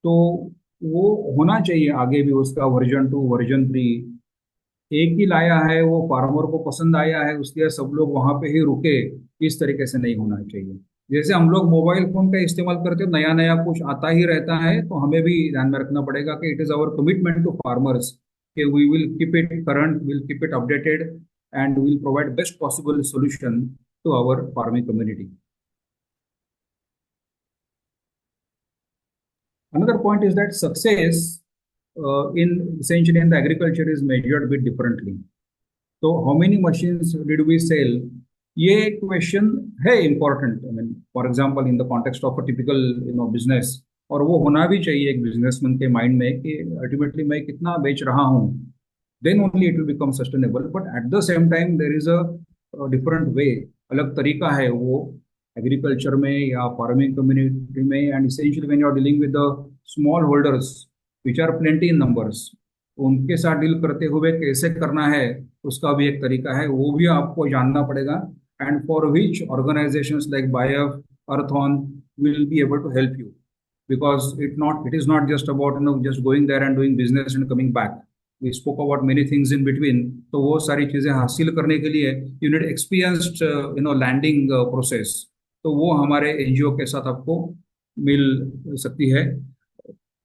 तो वो होना चाहिए आगे भी उसका वर्जन 2 वर्जन 3. एक ही लाया है, वो फार्मर को पसंद आया है, उसके लिए सब लोग वहां पे ही रुके, इस तरीके से नहीं होना चाहिए. जैसे हम लोग मोबाइल फोन का इस्तेमाल करते हैं, नया नया कुछ आता ही रहता है, तो हमें भी ध्यान में रखना पड़ेगा कि it is our commitment to farmers कि we will keep it current, will keep it updated and will provide best possible solution to our farming community. Another point is that success in essentially in the agriculture is measured a bit differently. So how many machines did we sell? ये question है important. I mean, for example, in the context of a typical business, और वो होना भी चाहिए एक businessman के mind में कि अल्टीमेटली मैं कितना बेच रहा हूँ. Then only it will become sustainable. But at the same time, there is a different way. अलग तरीका है वो एग्रीकल्चर में या फार्मिंग कम्युनिटी में. And essentially when you are dealing with the small holders which are plenty in numbers, उनके साथ deal करते हुए कैसे करना है उसका भी एक तरीका है, वो भी आपको जानना पड़ेगा. And for which organisations like BAIF, अर्थॉन will be able to help you, because it is not just about just going there and doing business and coming back. We spoke about many things in between. तो वो सारी चीजें हासिल करने के लिए you need experienced landing process. तो वो हमारे एनजीओ के साथ आपको मिल सकती है.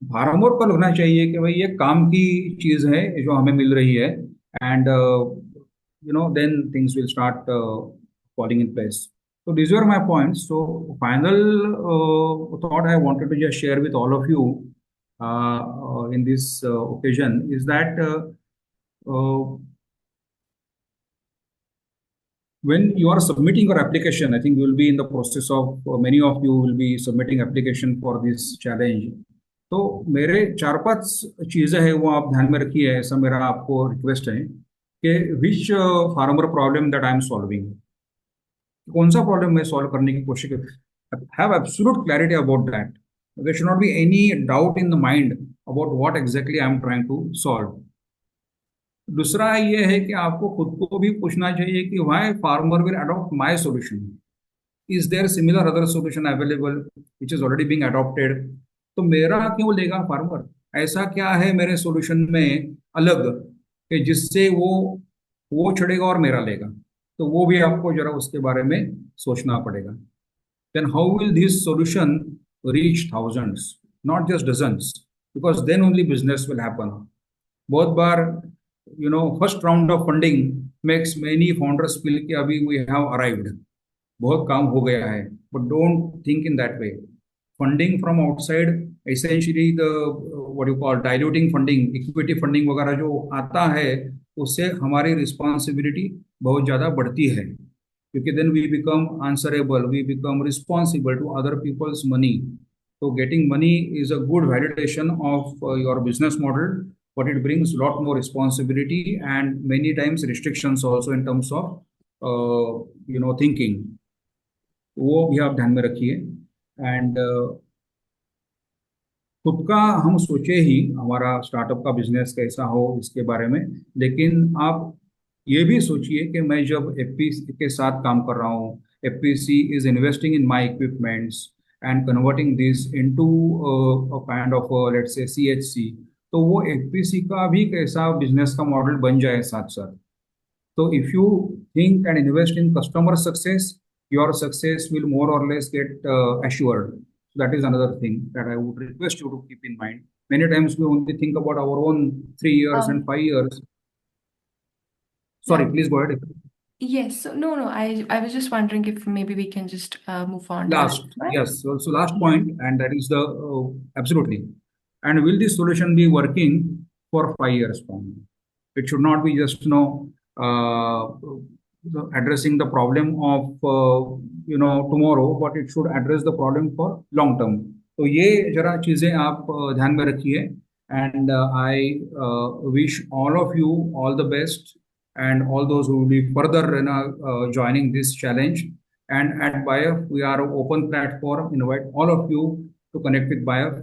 फार्मर को लगना चाहिए कि भाई ये काम की चीज है जो हमें मिल रही है. And then things will start falling in place. So these were my points. So final thought I wanted to just share with all of you in this occasion is that uh, when you are submitting your application, I think you will be in the process of, many of you will be submitting application for this challenge. तो मेरे 4-5 चीजें हैं वो आप ध्यान में रखिए, ऐसा मेरा आपको रिक्वेस्ट है कि which farmer problem that I am solving, कौन सा प्रॉब्लम मैं सॉल्व करने की कोशिश कर, have absolute clarity about that. There should not be any doubt in the mind about what exactly I am trying to solve. दूसरा ये है कि आपको खुद को भी पूछना चाहिए कि why farmer will adopt my solution. Is there similar other solution available which is already being adopted. तो मेरा क्यों लेगा फार्मर, ऐसा क्या है मेरे सॉल्यूशन में अलग कि जिससे वो छोड़ेगा और मेरा लेगा. तो वो भी आपको जरा उसके बारे में सोचना पड़ेगा. Then how will this solution reach thousands, not just dozens, because then only business will happen. बहुत बार first round of funding makes many founders feel कि अभी वी हैव अराइव्ड, बहुत काम हो गया है. But don't think in that way. Funding from outside, essentially the what you call diluting funding, equity funding वगैरह जो आता है, उससे हमारी रिस्पॉन्सिबिलिटी बहुत ज़्यादा बढ़ती है, क्योंकि then we become answerable, we become responsible to other people's money. तो getting money is a good validation of your business model, but it brings a lot more responsibility and many times restrictions also in terms of thinking. वो भी आप ध्यान में रखिए. And खुद का हम सोचे ही हमारा स्टार्टअप का बिजनेस कैसा हो इसके बारे में, लेकिन आप ये भी सोचिए कि मैं जब एफपीसी के साथ काम कर रहा हूँ, FPC is investing in my equipments and converting this into a kind of let's say CHC, तो वो एफपीसी का भी कैसा बिजनेस का मॉडल बन जाए साथ साथ. So if you think and invest in customer success, your success will more or less get assured. That is another thing that I would request you to keep in mind. Many times we only think about our own 3 years and Um, 5 years. Sorry, yeah. please go ahead. Yes. So no, no. I was just wondering if maybe we can just move on to the Last, next one. yes. So last Yeah. point, and that is the absolutely. And will this solution be working for 5 years from now? It should not be just addressing the problem of tomorrow, but it should address the problem for long term. तो ये जरा चीजें आप ध्यान में रखिए. And I wish all of you all the best, and all those who will be further joining this challenge. And at BIF, we are an open platform. Invite all of you to connect with BIF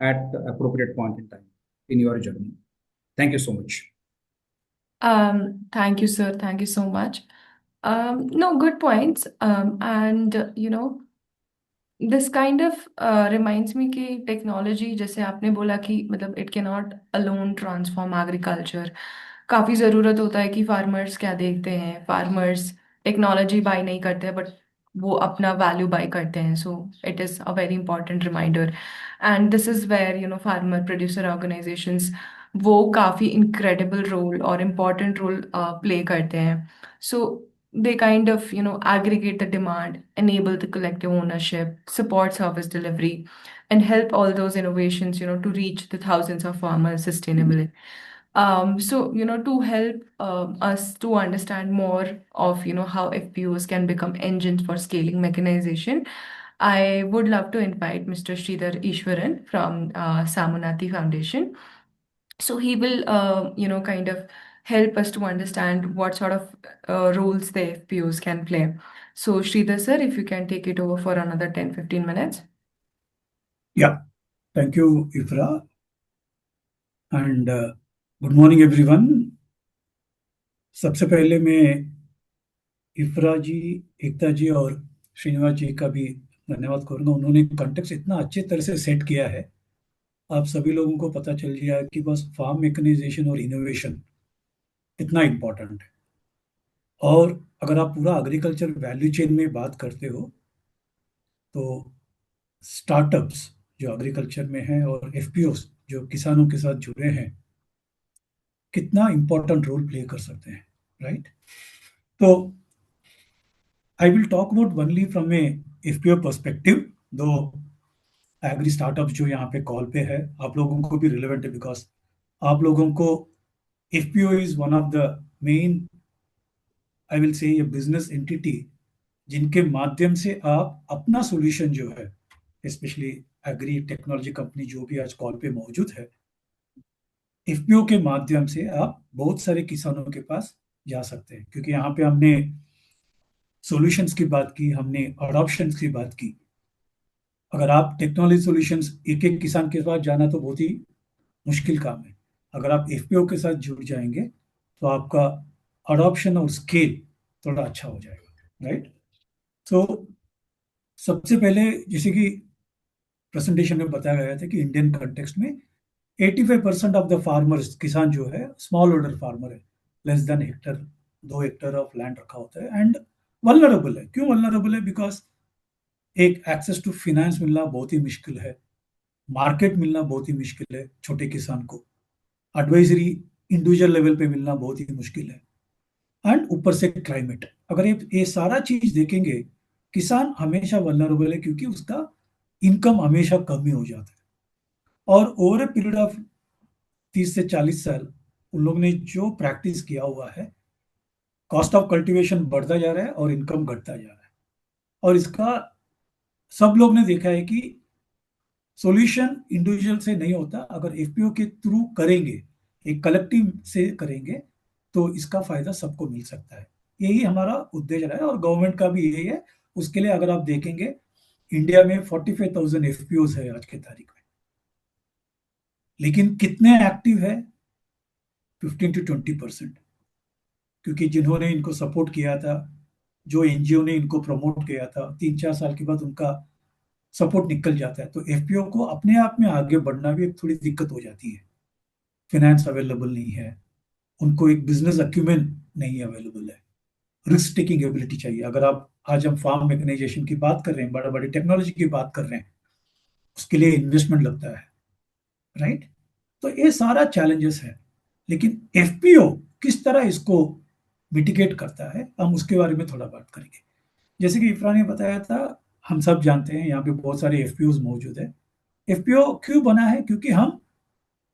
at the appropriate point in time in your journey. Thank you so much. Thank you, sir. Thank you so much. No, good points. And this kind of reminds me कि technology जैसे आपने बोला कि मतलब it can not alone transform agriculture. काफ़ी ज़रूरत होता है कि फार्मर्स क्या देखते हैं. फार्मर्स टेक्नोलॉजी बाय नहीं करते हैं बट वो अपना वैल्यू बाय करते हैं. So it is a very important reminder. And this is where farmer producer organisations वो काफ़ी इनक्रेडिबल रोल और इम्पॉर्टेंट रोल प्ले करते हैं. सो they kind of aggregate the demand, enable the collective ownership, support service delivery, and help all those innovations to reach the thousands of farmers sustainably. So to help us to understand more of how FPOs can become engines for scaling mechanization, I would love to invite Mr. Sridhar Ishwaran from Samunati Foundation. So he will kind of help us to understand what sort of roles the FPOs can play. So Sridhar sir, if you can take it over for another 10-15 minutes. Yeah, thank you, Ifra. And good morning, everyone. सबसे पहले मैं इफ्रा जी, एकता जी और श्रीनिवास जी का भी धन्यवाद करूंगा. उन्होंने context इतना अच्छे तरह से सेट किया है. आप सभी लोगों को पता चल गया कि बस फार्म मेकनाइजेशन और इनोवेशन इतना इम्पोर्टेंट है. और अगर आप पूरा एग्रीकल्चर वैल्यू चेन में बात करते हो तो स्टार्टअप्स जो एग्रीकल्चर में हैं और एफपीओस जो किसानों के साथ जुड़े हैं कितना इम्पोर्टेंट रोल प्ले कर सकते हैं, राइट? तो I will talk about only from A FPO perspective. दो एग्री स्टार्टअप्स जो यहाँ पे कॉल पे है आप लोगों को भी रिलेवेंट है बिकॉज आप लोगों को FPO is one of the main, I will say, ये बिजनेस एंटिटी जिनके माध्यम से आप अपना सॉल्यूशन जो है, स्पेशली एग्री टेक्नोलॉजी कंपनी जो भी आज कॉल पे मौजूद है, एफपीओ के माध्यम से आप बहुत सारे किसानों के पास जा सकते हैं. क्योंकि यहाँ पे हमने सॉल्यूशंस की बात की, हमने अडॉप्शंस की बात की. अगर आप टेक्नोलॉजी सॉल्यूशंस एक एक किसान के पास जाना तो बहुत ही मुश्किल काम है. अगर आप एफपीओ के साथ जुड़ जाएंगे तो आपका अडॉप्शन और स्केल थोड़ा अच्छा हो जाएगा, राइट? तो सबसे पहले जैसे कि प्रेजेंटेशन में बताया गया था कि इंडियन कंटेक्स्ट में 85% ऑफ द फार्मर्स, किसान जो है स्मॉल होल्डर फार्मर है, less than Hector, 2 Hector of land रखा होता है एंड वल्नरेबल है. क्यों वल्नरेबल है? बिकॉज एक एक्सेस टू फिनेंस मिलना बहुत ही मुश्किल है, मार्केट मिलना बहुत ही मुश्किल है छोटे किसान को, एडवाइजरी इंडिविजुअल लेवल पे मिलना बहुत ही मुश्किल है, एंड ऊपर से क्लाइमेट. अगर ये सारा चीज देखेंगे, किसान हमेशा वल्नरेबल है क्योंकि उसका इनकम हमेशा कम ही हो जाता है. और ओवर ए पीरियड ऑफ 30 से 40 साल उन लोग ने जो प्रैक्टिस किया हुआ है, कॉस्ट ऑफ कल्टीवेशन बढ़ता जा रहा है और इनकम घटता जा रहा है. और इसका सब लोग ने देखा है कि सॉल्यूशन इंडिविजुअल से नहीं होता, अगर एफपीओ के थ्रू करेंगे, एक कलेक्टिव से करेंगे तो इसका फायदा सबको मिल सकता है. यही हमारा उद्देश्य रहा है और गवर्नमेंट का भी यही है. उसके लिए अगर आप देखेंगे इंडिया में 45,000 एफपीओ है आज के तारीख में, लेकिन कितने एक्टिव है? 15 to 20%. क्योंकि जिन्होंने इनको सपोर्ट किया था, जो एनजीओ ने इनको प्रमोट किया था, 3-4 साल के बाद उनका सपोर्ट निकल जाता है. तो एफपीओ को अपने आप में आगे बढ़ना भी एक थोड़ी दिक्कत हो जाती है. फाइनेंस अवेलेबल नहीं है, उनको एक बिजनेस अक्यूमेंट नहीं अवेलेबल है। रिस्क टेकिंग एबिलिटी चाहिए। अगर आप आज हम फार्म मैकेनाइजेशन की बात कर रहे हैं, बड़ा बड़ी टेक्नोलॉजी की बात कर रहे हैं, उसके लिए इन्वेस्टमेंट लगता है, राइट? तो ये सारा चैलेंजेस है। लेकिन एफपीओ किस तरह इसको मिटिगेट करता है, हम उसके बारे में थोड़ा बात करेंगे। जैसे कि इफरा ने बताया था, हम सब जानते हैं यहाँ पे बहुत सारे एफपीओ मौजूद है। एफपीओ क्यों बना है? क्योंकि हम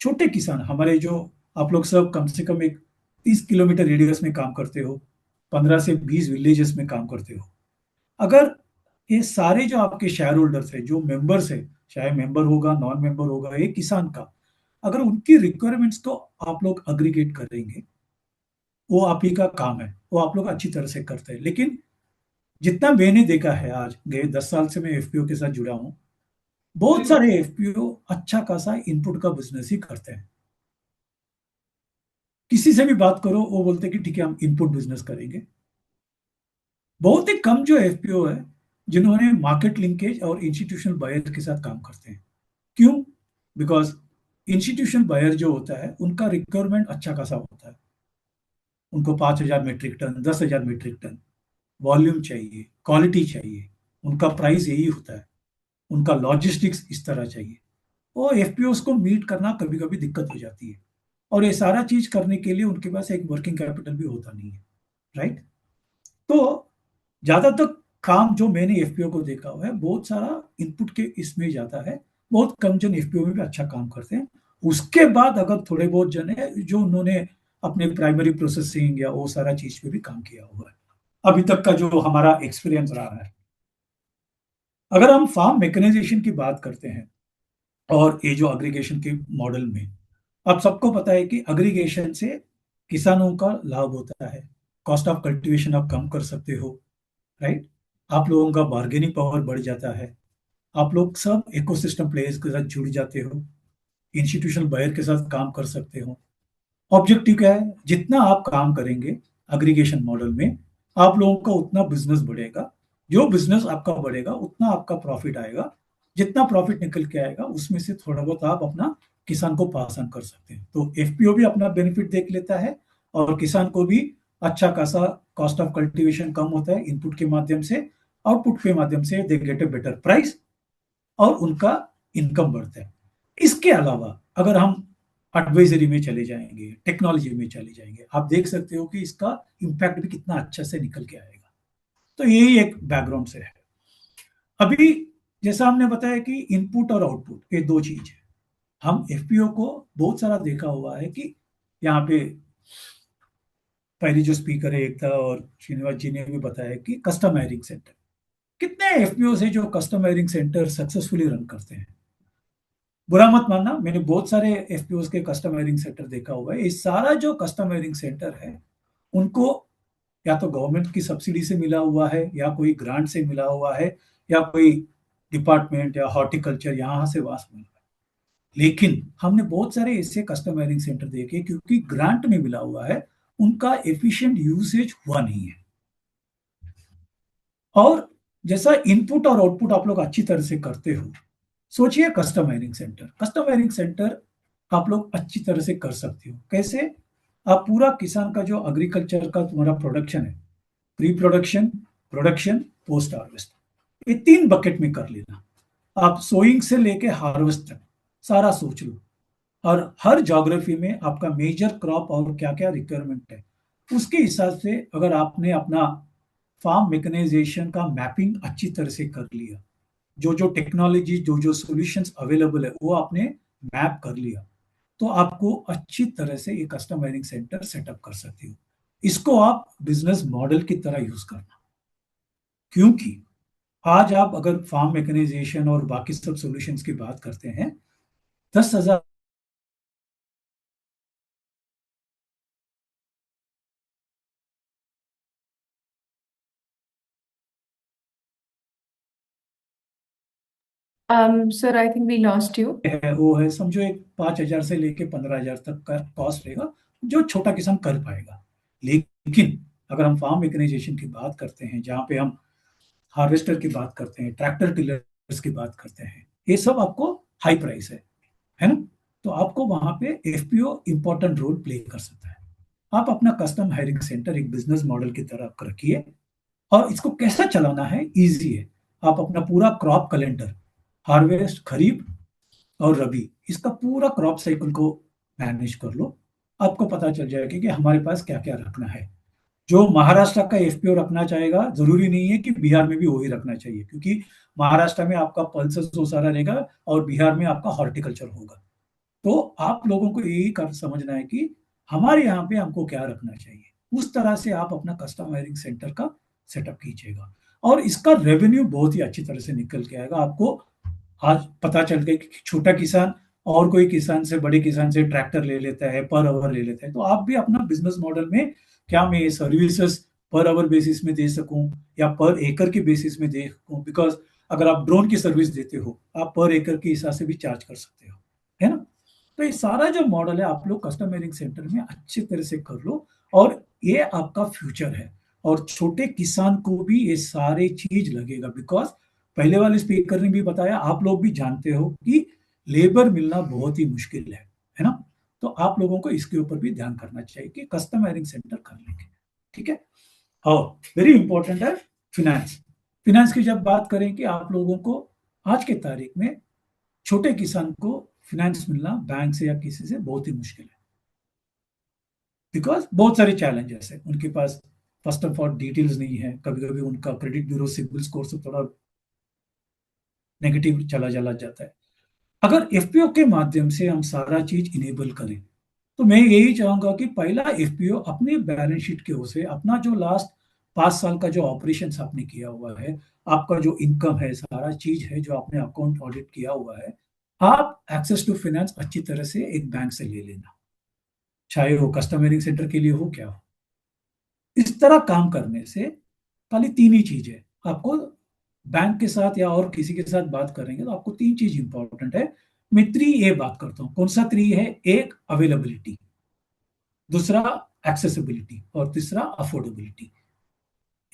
छोटे किसान, हमारे जो आप लोग सब कम से कम एक 30 किलोमीटर रेडियस में काम करते हो, 15 से 20 विलेजेस में काम करते हो। अगर ये सारे जो आपके शेयर होल्डर्स है, जो मेंबर्स है, चाहे मेंबर होगा नॉन मेंबर होगा, एक किसान का, अगर उनकी रिक्वायरमेंट्स को आप लोग अग्रीगेट करेंगे, वो आप ही का काम है, वो आप लोग अच्छी तरह से करते हैं। लेकिन जितना मैंने देखा है, आज गए 10 साल से मैं एफपीओ के साथ जुड़ा हूं, बहुत सारे एफपीओ अच्छा खासा इनपुट का बिजनेस ही करते हैं। किसी से भी बात करो, वो बोलते हैं कि ठीक है हम इनपुट बिजनेस करेंगे। बहुत ही कम जो एफपीओ है जिन्होंने मार्केट लिंकेज और इंस्टीट्यूशनल बायर के साथ काम करते हैं। क्यों? बिकॉज इंस्टीट्यूशनल बायर जो होता है उनका रिक्वायरमेंट अच्छा खासा होता है। उनको 5,000 metric ton, 10,000 metric ton volume चाहिए, क्वालिटी चाहिए। उनका प्राइस यही होता है। उनका लॉजिस्टिक्स इस तरह चाहिए। वो एफपीओस को मीट करना कभी कभी दिक्कत हो जाती है। और ये सारा चीज करने के लिए उनके पास एक वर्किंग कैपिटल भी होता नहीं है, राइट? तो ज्यादातर काम जो मैंने एफपीओ को देखा हुआ है, बहुत सारा इनपुट के इसमें जाता है। बहुत कम जन एफपीओ में भी अच्छा काम करते हैं। उसके बाद अगर थोड़े बहुत जन है जो उन्होंने अपने प्राइमरी प्रोसेसिंग या वो सारा चीज पे भी काम किया हुआ है, अभी तक का जो हमारा एक्सपीरियंस रहा है। अगर हम फार्म मैकेनाइजेशन की बात करते हैं और ये जो एग्रीगेशन के मॉडल में, आप सबको पता है कि एग्रीगेशन से किसानों का लाभ होता है। कॉस्ट ऑफ कल्टीवेशन आप कम कर सकते हो, राइट? आप लोगों का बार्गेनिंग पावर बढ़ जाता है। आप लोग सब इकोसिस्टम प्लेयर्स के साथ जुड़ जाते हो, इंस्टीट्यूशनल बायर के साथ काम कर सकते हो। ऑब्जेक्टिव क्या है? जितना आप काम करेंगे एग्रीगेशन मॉडल में, आप लोगों का उतना बिजनेस बढ़ेगा। जो बिजनेस आपका बढ़ेगा उतना आपका प्रॉफिट आएगा। जितना प्रॉफिट निकल के आएगा उसमें से थोड़ा बहुत आप अपना किसान को पास ऑन कर सकते हैं। तो एफपीओ भी अपना बेनिफिट देख लेता है और किसान को भी अच्छा खासा कॉस्ट ऑफ कल्टीवेशन कम होता है इनपुट के माध्यम से। आउटपुट के माध्यम से they get a better price और उनका इनकम बढ़ता है। इसके अलावा अगर हम एडवाइजरी में चले जाएंगे, टेक्नोलॉजी में चले जाएंगे, आप देख सकते हो कि इसका इम्पैक्ट भी कितना अच्छा से निकल के आएगा। तो यही एक बैकग्राउंड से है। अभी जैसा हमने बताया कि इनपुट और आउटपुट ये दो चीज है। हम एफपीओ को बहुत सारा देखा हुआ है कि यहाँ पे पहले जो स्पीकर है एक था और श्रीनिवास जी ने भी बताया कि कस्टम हायरिंग सेंटर, कितने एफपीओ है जो custom hiring centre successfully run करते हैं। बुरा मत मानना, मैंने बहुत सारे एफपीओ के कस्टम हायरिंग सेंटर देखा हुआ है। ये सारा जो कस्टम हायरिंग सेंटर है उनको या तो गवर्नमेंट की सब्सिडी से मिला हुआ है, या कोई ग्रांट से मिला हुआ है, या कोई डिपार्टमेंट या हॉर्टिकल्चर यहाँ से वास मिला है। लेकिन हमने बहुत सारे ऐसे कस्टम हायरिंग सेंटर देखे क्योंकि ग्रांट में मिला हुआ है, उनका एफिशिएंट यूसेज हुआ नहीं है। और जैसा इनपुट और आउटपुट आप लोग अच्छी तरह से करते हो, सोचिए custom hiring centre. Custom hiring centre आप लोग अच्छी तरह से कर सकते हो। कैसे? आप पूरा किसान का जो एग्रीकल्चर का तुम्हारा प्रोडक्शन है, pre production, production, post harvest, ये 3 बकेट में कर लेना। आप सोइंग से लेके हार्वेस्ट तक सारा सोच लो। और हर ज्योग्राफी में आपका मेजर क्रॉप और क्या क्या रिक्वायरमेंट है, उसके हिसाब से अगर आपने अपना फार्म मैकेनाइजेशन का मैपिंग अच्छी तरह से कर लिया, जो जो टेक्नोलॉजी, जो जो सॉल्यूशंस अवेलेबल है वो आपने मैप कर लिया, तो आपको अच्छी तरह से एक कस्टम हायरिंग सेंटर सेटअप कर सकते हो। इसको आप बिजनेस मॉडल की तरह यूज करना। क्योंकि आज आप अगर फार्म मैकेनाइजेशन और बाकी सब सॉल्यूशंस की बात करते हैं, 10,000 Sir, I think we lost you. है, वो है समझो एक 5,000 से लेके 15,000 तक का कॉस्ट रहेगा, जो छोटा किसान कर पाएगा। लेकिन अगर हम फार्म मैकेनाइजेशन की बात करते हैं, जहाँ पे हम हार्वेस्टर की बात करते हैं, ट्रैक्टर टिलर्स की बात करते हैं, ये सब आपको हाई प्राइस है ना? तो आपको वहां पे एफपीओ इंपॉर्टेंट रोल प्ले कर सकता है। आप अपना कस्टम हायरिंग सेंटर एक बिजनेस मॉडल की तरह आप रखिए, और इसको कैसा चलाना है, इजी है। आप अपना पूरा क्रॉप कैलेंडर, हार्वेस्ट, खरीफ और रबी, इसका पूरा क्रॉप साइकिल को मैनेज कर लो। आपको पता चल जाएगा कि हमारे पास क्या क्या रखना है। जो महाराष्ट्र का एफपीओ रखना चाहेगा, जरूरी नहीं है कि बिहार में भी वही रखना चाहिए, क्योंकि महाराष्ट्र में आपका पल्सेस वो सारा रहेगा और बिहार में आपका हॉर्टिकल्चर होगा। तो आप लोगों को यही कर समझना है कि हमारे यहाँ पे हमको क्या रखना चाहिए, उस तरह से आप अपना कस्टम हायरिंग सेंटर का सेटअप कीजिएगा। और इसका रेवेन्यू बहुत ही अच्छी तरह से निकल के आएगा। आपको आज पता चल गया कि छोटा किसान और कोई किसान से, बड़े किसान से ट्रैक्टर ले लेता है, पर आवर ले लेता है, तो आप भी अपना बिजनेस मॉडल में, क्या मैं ये सर्विसेज पर आवर बेसिस में दे सकूं या पर एकड़ की बेसिस में दे सकूं, बिकॉज अगर आप ड्रोन की सर्विस देते हो, आप पर एकड़ के हिसाब से भी चार्ज कर सकते हो, है ना। तो ये सारा जो मॉडल है, आप लोग कस्टम हायरिंग सेंटर में अच्छी तरह से कर लो, और ये आपका फ्यूचर है। और छोटे किसान को भी ये सारे चीज लगेगा, बिकॉज पहले वाले स्पीकर ने भी बताया, आप लोग भी जानते हो कि लेबर मिलना बहुत ही मुश्किल है ना। तो आप लोगों को इसके ऊपर भी ध्यान करना चाहिए कि कस्टम हायरिंग सेंटर कर लेंगे, ठीक है। और वेरी इंपॉर्टेंट है फिनेंस। फिनेंस की जब बात करें कि आप लोगों को आज के तारीख में छोटे किसान को फिनेंस मिलना बैंक से या किसी से बहुत ही मुश्किल है, बिकॉज बहुत सारे चैलेंजेस है उनके पास। फर्स्ट ऑफ ऑल डिटेल्स नहीं है, कभी कभी उनका क्रेडिट ब्यूरो सिबिल स्कोर से थोड़ा नेगेटिव चला चला जाता है। अगर एफपीओ के माध्यम से हम सारा चीज इनेबल करें, तो मैं यही चाहूंगा कि पहला एफपीओ अपने बैलेंस शीट के से अपना जो लास्ट 5 साल का जो ऑपरेशन आपने किया हुआ है, आपका जो इनकम है, सारा चीज है जो आपने अकाउंट ऑडिट किया हुआ है, आप एक्सेस टू फाइनेंस अच्छी तरह से एक बैंक से ले लेना, चाहे वो कस्टमरिंग सेंटर के लिए हो क्या हो। इस तरह काम करने से खाली तीन ही चीज है आपको, बैंक के साथ या और किसी के साथ बात करेंगे तो आपको तीन चीज इंपॉर्टेंट है। मैं थ्री ए बात करता हूँ, कौन सा थ्री है? एक अवेलेबिलिटी, दूसरा एक्सेसिबिलिटी, और तीसरा अफोर्डेबिलिटी।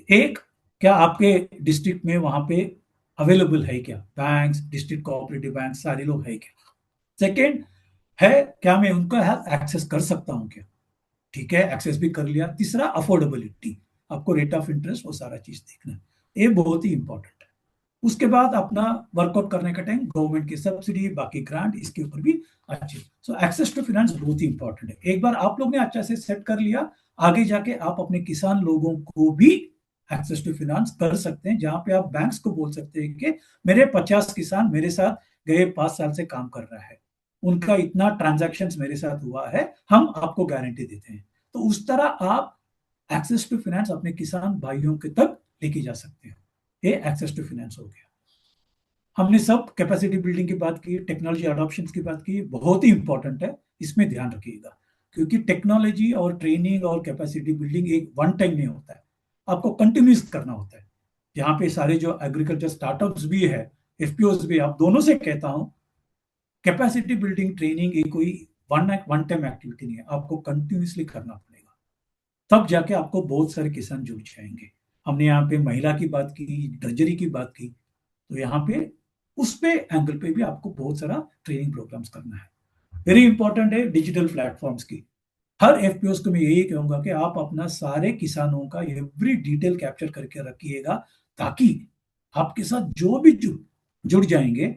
एक, क्या आपके डिस्ट्रिक्ट में वहां पे अवेलेबल है क्या, बैंक्स, डिस्ट्रिक्ट कोऑपरेटिव बैंक सारे लोग है क्या। सेकेंड है, क्या मैं उनका हेल्थ एक्सेस कर सकता हूँ क्या, ठीक है, एक्सेस भी कर लिया। तीसरा अफोर्डेबिलिटी, आपको रेट ऑफ इंटरेस्ट वो सारा चीज देखना है, ये बहुत ही इंपॉर्टेंट है। उसके बाद अपना वर्कआउट करने का टाइम, गवर्नमेंट की सब्सिडी, बाकी ग्रांट, इसके ऊपर भी अच्छे। सो एक्सेस टू फाइनेंस बहुत ही इंपॉर्टेंट है। एक बार आप लोग ने अच्छा से सेट कर लिया, आगे जाके आप अपने किसान लोगों को भी एक्सेस टू फाइनेंस कर सकते हैं, जहां पे आप बैंक्स को बोल सकते हैं कि मेरे 50 किसान मेरे साथ गए 5 साल से काम कर रहा है, उनका इतना ट्रांजैक्शन मेरे साथ हुआ है, हम आपको गारंटी देते हैं। तो उस तरह आप एक्सेस टू फाइनेंस अपने किसान भाइयों के तक लेके जा सकते हो। ये एक्सेस टू फाइनेंस हो गया। हमने सब कैपेसिटी बिल्डिंग की बात की, टेक्नोलॉजी अडॉप्शन की बात की, बहुत ही इंपॉर्टेंट है, इसमें ध्यान रखिएगा, क्योंकि टेक्नोलॉजी और ट्रेनिंग और कैपेसिटी बिल्डिंग एक वन टाइम नहीं होता है, आपको कंटिन्यूस करना होता है। यहाँ पे सारे जो एग्रीकल्चर स्टार्टअप्स भी है, एफपीओस भी, आप दोनों से कहता हूँ, कैपेसिटी बिल्डिंग ट्रेनिंग ये कोई वन टाइम एक्टिविटी नहीं है, आपको कंटिन्यूसली करना पड़ेगा, तब जाके आपको बहुत सारे किसान जुड़ जाएंगे। हमने यहाँ पे महिला की बात की, ड्रजरी की बात की, तो यहाँ पे उस पे एंगल पे भी आपको बहुत सारा ट्रेनिंग प्रोग्राम्स करना है। वेरी इंपॉर्टेंट है डिजिटल प्लेटफॉर्म्स की। हर एफपीओस को मैं यही कहूंगा कि आप अपना सारे किसानों का एवरी डिटेल कैप्चर करके रखिएगा, ताकि आपके साथ जो भी जुड़ जाएंगे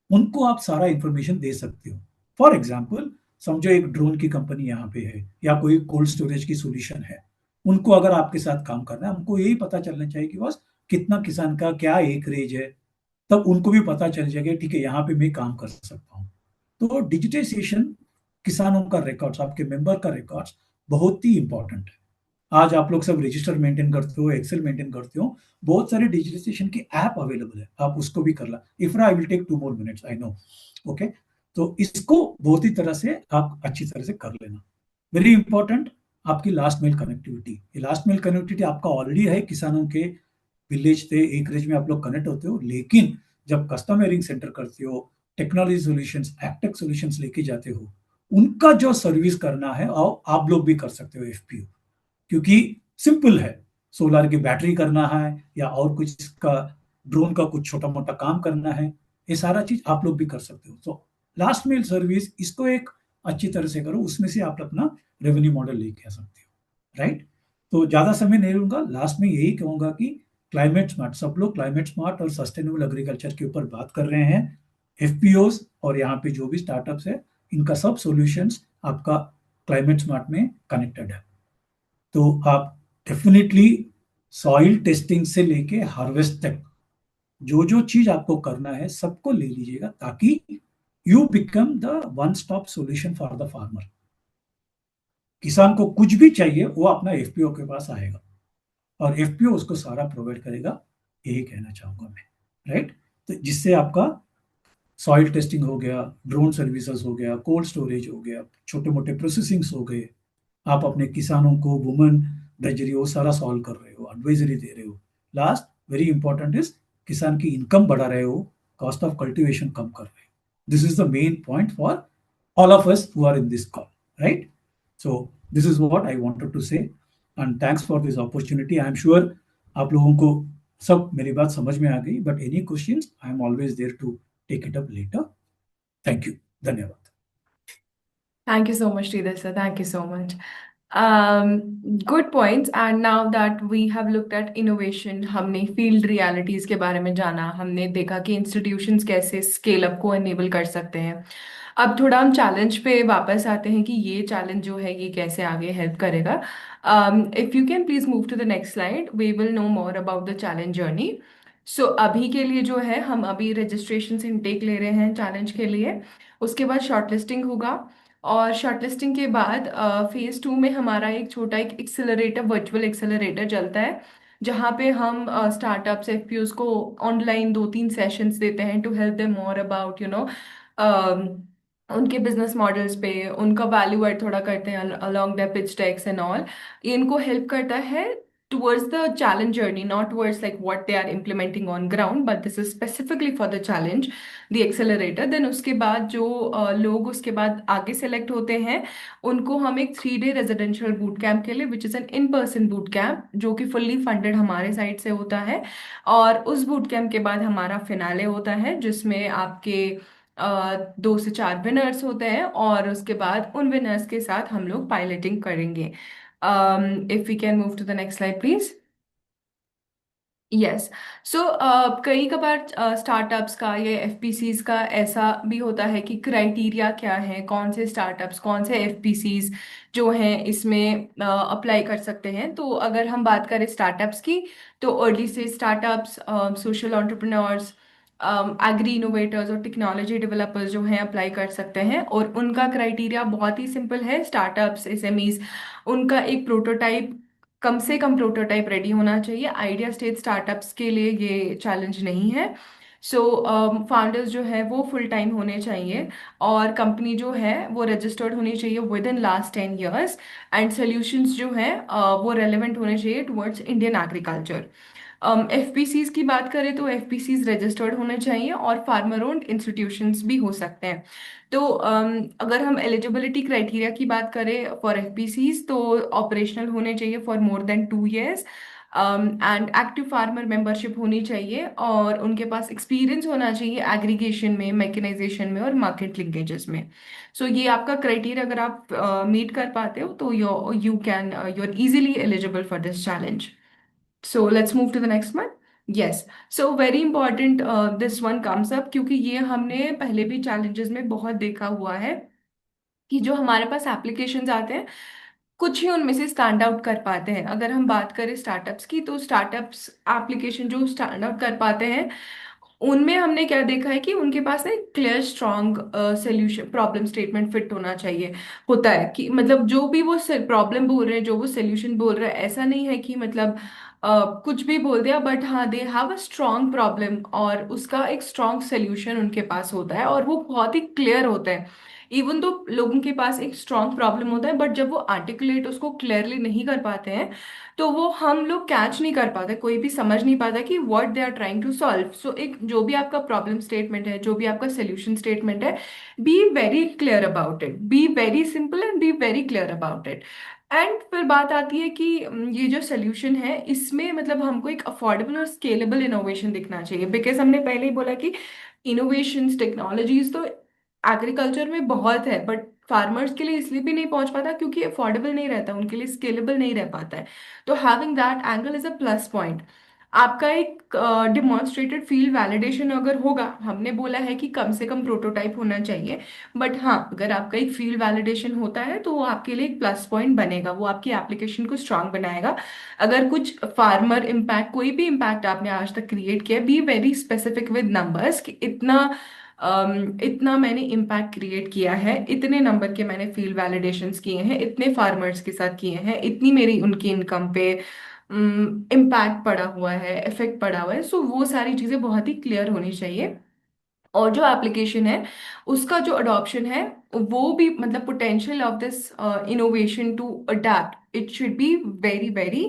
उनको आप सारा इंफॉर्मेशन दे सकते हो। फॉर एग्जाम्पल, समझो एक ड्रोन की कंपनी यहाँ पे है या कोई कोल्ड स्टोरेज की सोल्यूशन है, उनको अगर आपके साथ काम करना है, हमको यही पता चलना चाहिए कि बस कितना किसान का क्या एकरेज है, तब उनको भी पता चल जाएगा, ठीक है यहाँ पे मैं काम कर सकता हूँ। तो डिजिटाइजेशन, किसानों का रिकॉर्ड्स, आपके मेंबर का रिकॉर्ड्स बहुत ही इंपॉर्टेंट है। आज आप लोग सब रजिस्टर मेंटेन करते हो, एक्सेल मेंटेन करते हो, बहुत सारे डिजिटाइजेशन की ऐप अवेलेबल है, आप उसको भी कर ला। Ifra, I will take 2 more minutes, I know, okay. तो इसको बहुत ही तरह से आप अच्छी तरह से कर लेना। वेरी इंपॉर्टेंट, आपकी लास्ट मेल कनेक्टिविटी। ये लास्ट मेल कनेक्टिविटी आपका ऑलरेडी है, किसानों के विलेज से एक रेंज में आप लोग कनेक्ट होते हो, लेकिन जब कस्टम हेयरिंग सेंटर करते हो, टेक्नोलॉजी सॉल्यूशंस, एक्टेक सॉल्यूशंस लेके जाते हो, उनका जो सर्विस करना है और आप लोग भी कर सकते हो एफपीओ, क्योंकि सिंपल है, सोलर की बैटरी करना है या और कुछ का, ड्रोन का कुछ छोटा मोटा काम करना है, ये सारा चीज आप लोग भी कर सकते हो। तो लास्ट मेल सर्विस, इसको एक अच्छी तरह से करो, उसमें से आप अपना रेवेन्यू मॉडल लेके आ सकते हो। राइट। तो ज़्यादा समय नहीं लूंगा, लास्ट में यही कहूंगा कि क्लाइमेट स्मार्ट, सब लोग क्लाइमेट स्मार्ट और सस्टेनेबल एग्रीकल्चर के ऊपर बात कर रहे हैं। एफपीओस और यहाँ पे जो भी स्टार्टअप्स है, इनका सब सॉल्यूशंस आपका क्लाइमेट स्मार्ट में कनेक्टेड है। तो आप डेफिनेटली सॉइल टेस्टिंग से लेके हार्वेस्ट तक जो जो चीज आपको करना है सबको ले लीजिएगा, ताकि you become the one stop solution for the farmer. किसान को कुछ भी चाहिए वो अपना एफपीओ के पास आएगा और एफपीओ उसको सारा प्रोवाइड करेगा। यही कहना चाहूंगा मैं, राइट। तो जिससे आपका सॉइल टेस्टिंग हो गया, ड्रोन सर्विसेज हो गया, कोल्ड स्टोरेज हो गया, छोटे मोटे प्रोसेसिंग्स हो गए, आप अपने किसानों को वुमन ड्रेजरी वो सारा सॉल्व कर रहे हो, एडवाइजरी दे रहे हो। लास्ट वेरी इंपॉर्टेंट इज किसान की इनकम बढ़ा रहे हो, कॉस्ट ऑफ कल्टीवेशन कम कर रहे हो। This is the main point for all of us who are in this call, right? So this is what I wanted to say, and thanks for this opportunity. I am sure आप लोगों को सब मेरी बात समझ में आ गई, but any questions I am always there to take it up later. Thank you, धन्यवाद। Thank you so much, Sridhar sir. Thank you so much. Good points. And now that we have looked at innovation, हमने field realities के बारे में जाना, हमने देखा कि institutions कैसे scale up को enable कर सकते हैं। अब थोड़ा हम challenge पे वापस आते हैं कि ये challenge जो है ये कैसे आगे help करेगा। If you can please move to the next slide, we will know more about the challenge journey. So अभी के लिए जो है हम अभी registration से intake ले रहे हैं challenge के लिए, उसके बाद shortlisting होगा और शॉर्टलिस्टिंग के बाद फेज 2 में हमारा एक छोटा एक एक्सेलरेटर, वर्चुअल एक्सेलरेटर चलता है, जहाँ पे हम स्टार्टअप्स एफपीओस को ऑनलाइन 2-3 सेशंस देते हैं to help them more about उनके बिजनेस मॉडल्स पे, उनका वैल्यू ऐड थोड़ा करते हैं along the pitch decks and all. ये इनको हेल्प करता है towards the challenge journey, not towards like what they are implementing on ground, but this is specifically for the challenge, the accelerator. Then उसके बाद जो लोग उसके बाद आगे सेलेक्ट होते हैं, उनको हम एक 3 डे रेजिडेंशियल बूट कैंप के लिए, which is an in person boot camp, जो कि फुल्ली फंडेड हमारे साइड से होता है। और उस बूट कैंप के बाद हमारा फिनाले होता है, जिसमें आपके 2 से 4 विनर्स होते हैं, और उसके बाद उन विनर्स के साथ हम लोग पायलटिंग करेंगे। If we can move to the next slide, please. Yes. So कई कबार स्टार्टअप्स का या एफपीसीज का ऐसा भी होता है कि क्राइटेरिया क्या है, कौन से स्टार्टअप्स, कौन से एफपीसीज जो हैं इसमें अप्लाई कर सकते हैं। तो अगर हम बात करें स्टार्टअप्स की, तो अर्ली से startups, social entrepreneurs, agri innovators और टेक्नोलॉजी डेवलपर्स जो हैं अप्लाई कर सकते हैं। और उनका क्राइटेरिया बहुत ही सिंपल है, स्टार्टअप्स, एसएमईज, उनका एक प्रोटोटाइप, कम से कम प्रोटोटाइप रेडी होना चाहिए। आइडिया स्टेज स्टार्टअप्स के लिए ये चैलेंज नहीं है। सो फाउंडर्स जो है वो फुल टाइम होने चाहिए, और कंपनी जो है वो रजिस्टर्ड होनी चाहिए with in last 10 years, and solutions जो हैं वो रेलेवेंट होने चाहिए टुवर्ड्स इंडियन एग्रीकल्चर। एफपीसीज की बात करें तो एफपीसीज रजिस्टर्ड होने चाहिए और फार्मर ओन्ड इंस्टीट्यूशंस भी हो सकते हैं। तो अगर हम एलिजिबिलिटी क्राइटेरिया की बात करें फॉर एफपीसीज, तो ऑपरेशनल होने चाहिए for more than 2 years, and active farmer membership होनी चाहिए, और उनके पास एक्सपीरियंस होना चाहिए एग्रीगेशन में, मैकेनाइजेशन में और मार्केट लिंकेजेस में। सो ये आपका क्राइटेरिया अगर आप मीट कर पाते हो तो you are easily eligible for this challenge. So let's move to the next one. Yes. So very important, this one comes up, क्योंकि ये हमने पहले भी challenges में बहुत देखा हुआ है कि जो हमारे पास एप्लीकेशंस आते हैं, कुछ ही उनमें से स्टैंड आउट कर पाते हैं। अगर हम बात करें स्टार्टअप्स की, तो स्टार्टअप्स एप्लीकेशन जो स्टैंड आउट कर पाते हैं, उनमें हमने क्या देखा है कि उनके पास ना एक clear strong solution, problem statement fit होना चाहिए। होता है कि मतलब जो भी वो प्रॉब्लम बोल रहे हैं, जो वो सोल्यूशन बोल रहे हैं, ऐसा नहीं है कि मतलब कुछ भी बोल दिया, बट हाँ they have a strong problem और उसका एक स्ट्रॉन्ग सोल्यूशन उनके पास होता है, और वो बहुत ही क्लियर होता है। इवन तो लोगों के पास एक स्ट्रॉन्ग प्रॉब्लम होता है, बट जब वो आर्टिकुलेट उसको क्लियरली नहीं कर पाते हैं, तो वो हम लोग कैच नहीं कर पाते, कोई भी समझ नहीं पाता कि what they are trying to solve. So एक जो भी आपका प्रॉब्लम स्टेटमेंट है, जो भी आपका सोल्यूशन स्टेटमेंट है, B very clear about it, be very simple and B very clear about it. And फिर बात आती है कि ये जो सोल्यूशन है इसमें मतलब हमको एक अफोर्डेबल और स्केलेबल इनोवेशन दिखना चाहिए, बिकॉज हमने पहले ही बोला कि इनोवेशंस, टेक्नोलॉजीज तो एग्रीकल्चर में बहुत है, बट फार्मर्स के लिए इसलिए भी नहीं पहुंच पाता क्योंकि अफोर्डेबल नहीं रहता, उनके लिए स्केलेबल नहीं रह पाता है। तो having that angle is a plus point. आपका एक डिमॉन्स्ट्रेटेड फील्ड वैलिडेशन अगर होगा, हमने बोला है कि कम से कम प्रोटोटाइप होना चाहिए, बट हाँ, अगर आपका एक फील्ड वैलिडेशन होता है तो वो आपके लिए एक प्लस पॉइंट बनेगा, वो आपकी एप्लीकेशन को स्ट्रांग बनाएगा। अगर कुछ फार्मर इम्पैक्ट, कोई भी इम्पैक्ट आपने आज तक क्रिएट किया, be very specific with numbers कि इतना मैंने इम्पैक्ट क्रिएट किया है, इतने नंबर के मैंने फील्ड वैलिडेशंस किए हैं, इतने फार्मर्स के साथ किए हैं, इतनी मेरी उनकी इनकम पे इम्पैक्ट पड़ा हुआ है, इफेक्ट पड़ा हुआ है। सो वो सारी चीजें बहुत ही क्लियर होनी चाहिए। और जो एप्लीकेशन है उसका जो अडॉप्शन है, वो भी मतलब potential of this innovation to adept, it should be very very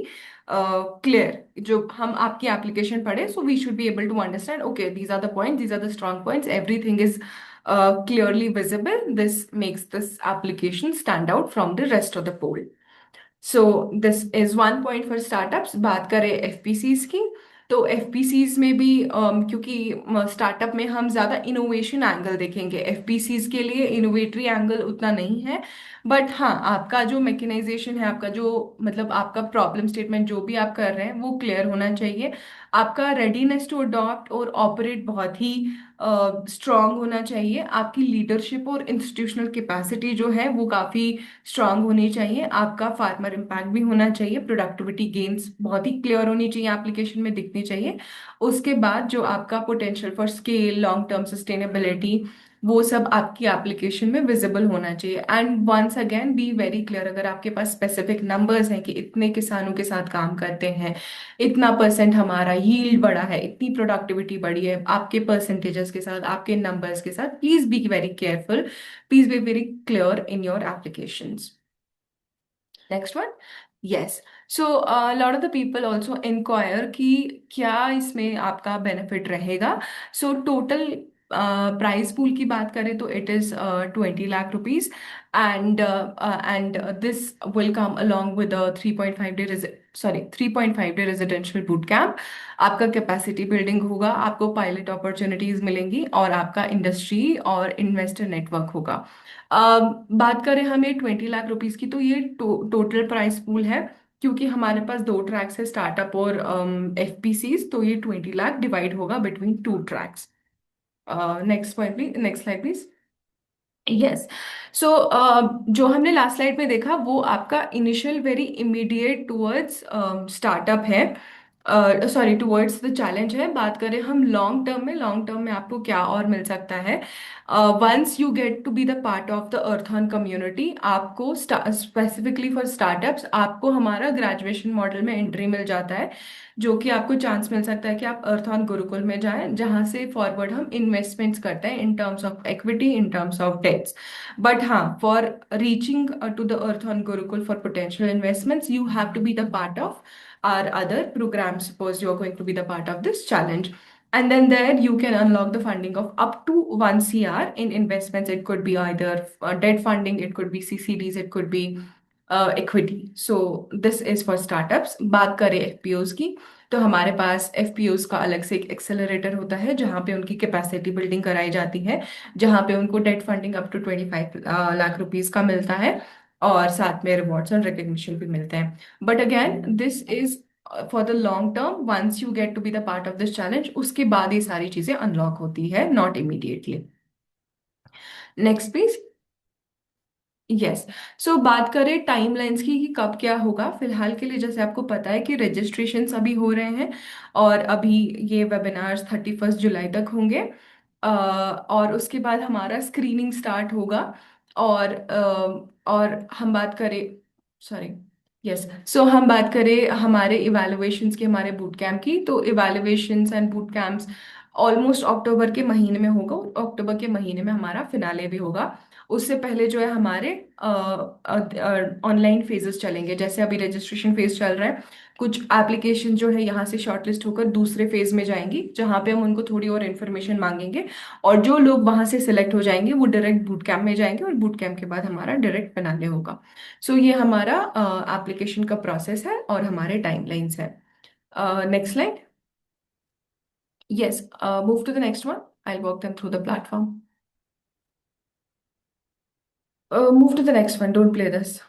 clear. जो हम आपकी एप्लीकेशन पढ़े, so we should be able to understand, okay these are the points, these are the strong points, everything is clearly visible. This makes this application stand out from the rest of the pool. So this is one point for startups. बात करें एफपीसीज की, तो एफपीसीज में भी क्योंकि startup में हम ज्यादा इनोवेशन एंगल देखेंगे, एफपीसीज के लिए इनोवेटरी एंगल उतना नहीं है। बट हाँ, आपका जो मैकेनाइजेशन है, आपका जो मतलब आपका प्रॉब्लम स्टेटमेंट जो भी आप कर रहे हैं वो क्लियर होना चाहिए। आपका रेडीनेस टू अडॉप्ट और ऑपरेट बहुत ही स्ट्रांग होना चाहिए। आपकी लीडरशिप और इंस्टीट्यूशनल कैपेसिटी जो है वो काफी स्ट्रांग होनी चाहिए। आपका फार्मर इम्पैक्ट भी होना चाहिए, प्रोडक्टिविटी गेन्स बहुत ही क्लियर होनी चाहिए, एप्लीकेशन में दिखनी चाहिए। उसके बाद जो आपका potential for scale, long term sustainability, वो सब आपकी एप्लीकेशन में विजिबल होना चाहिए। And once again be very clear, अगर आपके पास स्पेसिफिक नंबर्स हैं कि इतने किसानों के साथ काम करते हैं, इतना परसेंट हमारा यील्ड बढ़ा है, इतनी प्रोडक्टिविटी बढ़ी है, आपके परसेंटेजेस के साथ, आपके नंबर्स के साथ, please be very careful, please be very clear in your applications. Next one. Yes. So lot of the people also enquire कि क्या इसमें आपका बेनिफिट रहेगा। सो टोटल प्राइस पूल की बात करें तो it is 20 lakh rupees, and this will come along with 3.5 day residential boot camp. आपका कैपेसिटी बिल्डिंग होगा, आपको पायलट अपॉर्चुनिटीज मिलेंगी, और आपका इंडस्ट्री और इन्वेस्टर नेटवर्क होगा। बात करें हम ये 20 लाख रुपीस की, तो ये टोटल प्राइस पूल है, क्योंकि हमारे पास दो ट्रैक्स है, स्टार्टअप और एफपीसीज, तो ये 20 लाख डिवाइड होगा between two tracks. Next point please, next slide please. Yes. So जो हमने लास्ट स्लाइड में देखा वो आपका initial very immediate towards startup है, सॉरी टुवर्ड्स द चैलेंज है। बात करें हम लॉन्ग टर्म में, लॉन्ग टर्म में आपको क्या और मिल सकता है। Once you get to be the part of the Earthon community, आपको स्पेसिफिकली फॉर स्टार्टअप्स आपको हमारा ग्रेजुएशन मॉडल में एंट्री मिल जाता है, जो कि आपको चांस मिल सकता है कि आप अर्थॉन गुरुकुल में जाएं, जहां से फॉरवर्ड हम इन्वेस्टमेंट्स करते हैं in terms of equity, in terms of debts. But हाँ, for reaching to the Earthon Gurukul for potential investments, you have to be the part of our other program. Suppose you are going to be the part of this challenge, and then there you can unlock the funding of up to 1 CR in investments. It could be either debt funding, it could be CCDs, it could be equity. So this is for startups. बात करें FPOs की, तो हमारे पास FPOs का अलग से एक accelerator होता है, जहां पे उनकी कैपेसिटी बिल्डिंग कराई जाती है, जहां पे उनको debt funding up to 25 lakh rupees का मिलता है, और साथ में रिवॉर्ड्स और रिकग्निशन भी मिलते हैं। But again this is for the long term, once you get to be the part of this challenge, उसके बाद ये सारी चीजें अनलॉक होती है, not immediately. Next please. Yes. So बात करें टाइमलाइंस की कि कब क्या होगा, फिलहाल के लिए जैसे आपको पता है कि रजिस्ट्रेशंस अभी हो रहे हैं, और अभी ये वेबिनार्स 31 जुलाई तक होंगे। और उसके बाद हमारा स्क्रीनिंग स्टार्ट होगा। और हम बात करें, सॉरी, यस, सो हम बात करें हमारे इवैल्यूएशंस की, हमारे बूट कैंप की, तो evaluations and boot camps almost अक्टूबर के महीने में होगा, और अक्टूबर के महीने में हमारा फिनाले भी होगा। उससे पहले जो है हमारे ऑनलाइन फेजेस चलेंगे, जैसे अभी रजिस्ट्रेशन फेज चल रहा है, कुछ एप्लीकेशन जो है यहाँ से शॉर्टलिस्ट होकर दूसरे फेज में जाएंगी, जहाँ पे हम उनको थोड़ी और इन्फॉर्मेशन मांगेंगे, और जो लोग वहां से सिलेक्ट हो जाएंगे वो डायरेक्ट बूट कैंप में जाएंगे, और बूट कैंप के बाद हमारा डायरेक्ट फिनाले होगा। सो ये हमारा एप्लीकेशन का प्रोसेस है और हमारे टाइमलाइंस है। Next slide. Yes, move to the next one, I walk them through the platform. Move to the next one. Don't play this.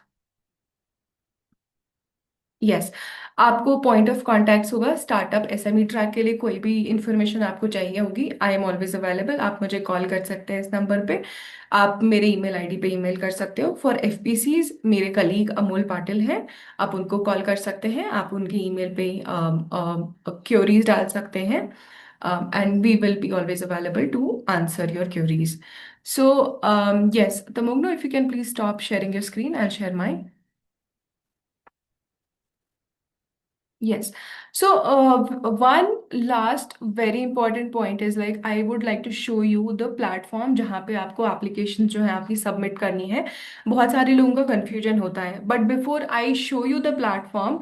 यस, आपको पॉइंट ऑफ कॉन्टैक्ट होगा स्टार्टअप एसएमई ट्रैक के लिए। कोई भी इंफॉर्मेशन आपको चाहिए होगी, आई एम ऑलवेज अवेलेबल। आप मुझे कॉल कर सकते हैं इस नंबर पे। आप मेरे ईमेल आईडी पे ईमेल कर सकते हो। फॉर एफपीसीज मेरे कलीग अमोल पाटिल हैं, आप उनको कॉल कर सकते हैं। आप उनकी ईमेल पे क्योरीज डाल सकते हैं, and we will be always available to answer your queries. So yes, Tamogno, if you can please stop sharing your screen, I'll share mine. Yes. So, one last very important point is like I would like to show you the platform जहाँ पे आपको application जो है आपकी submit करनी है। बहुत सारे लोगों का confusion होता है। But before I show you the platform,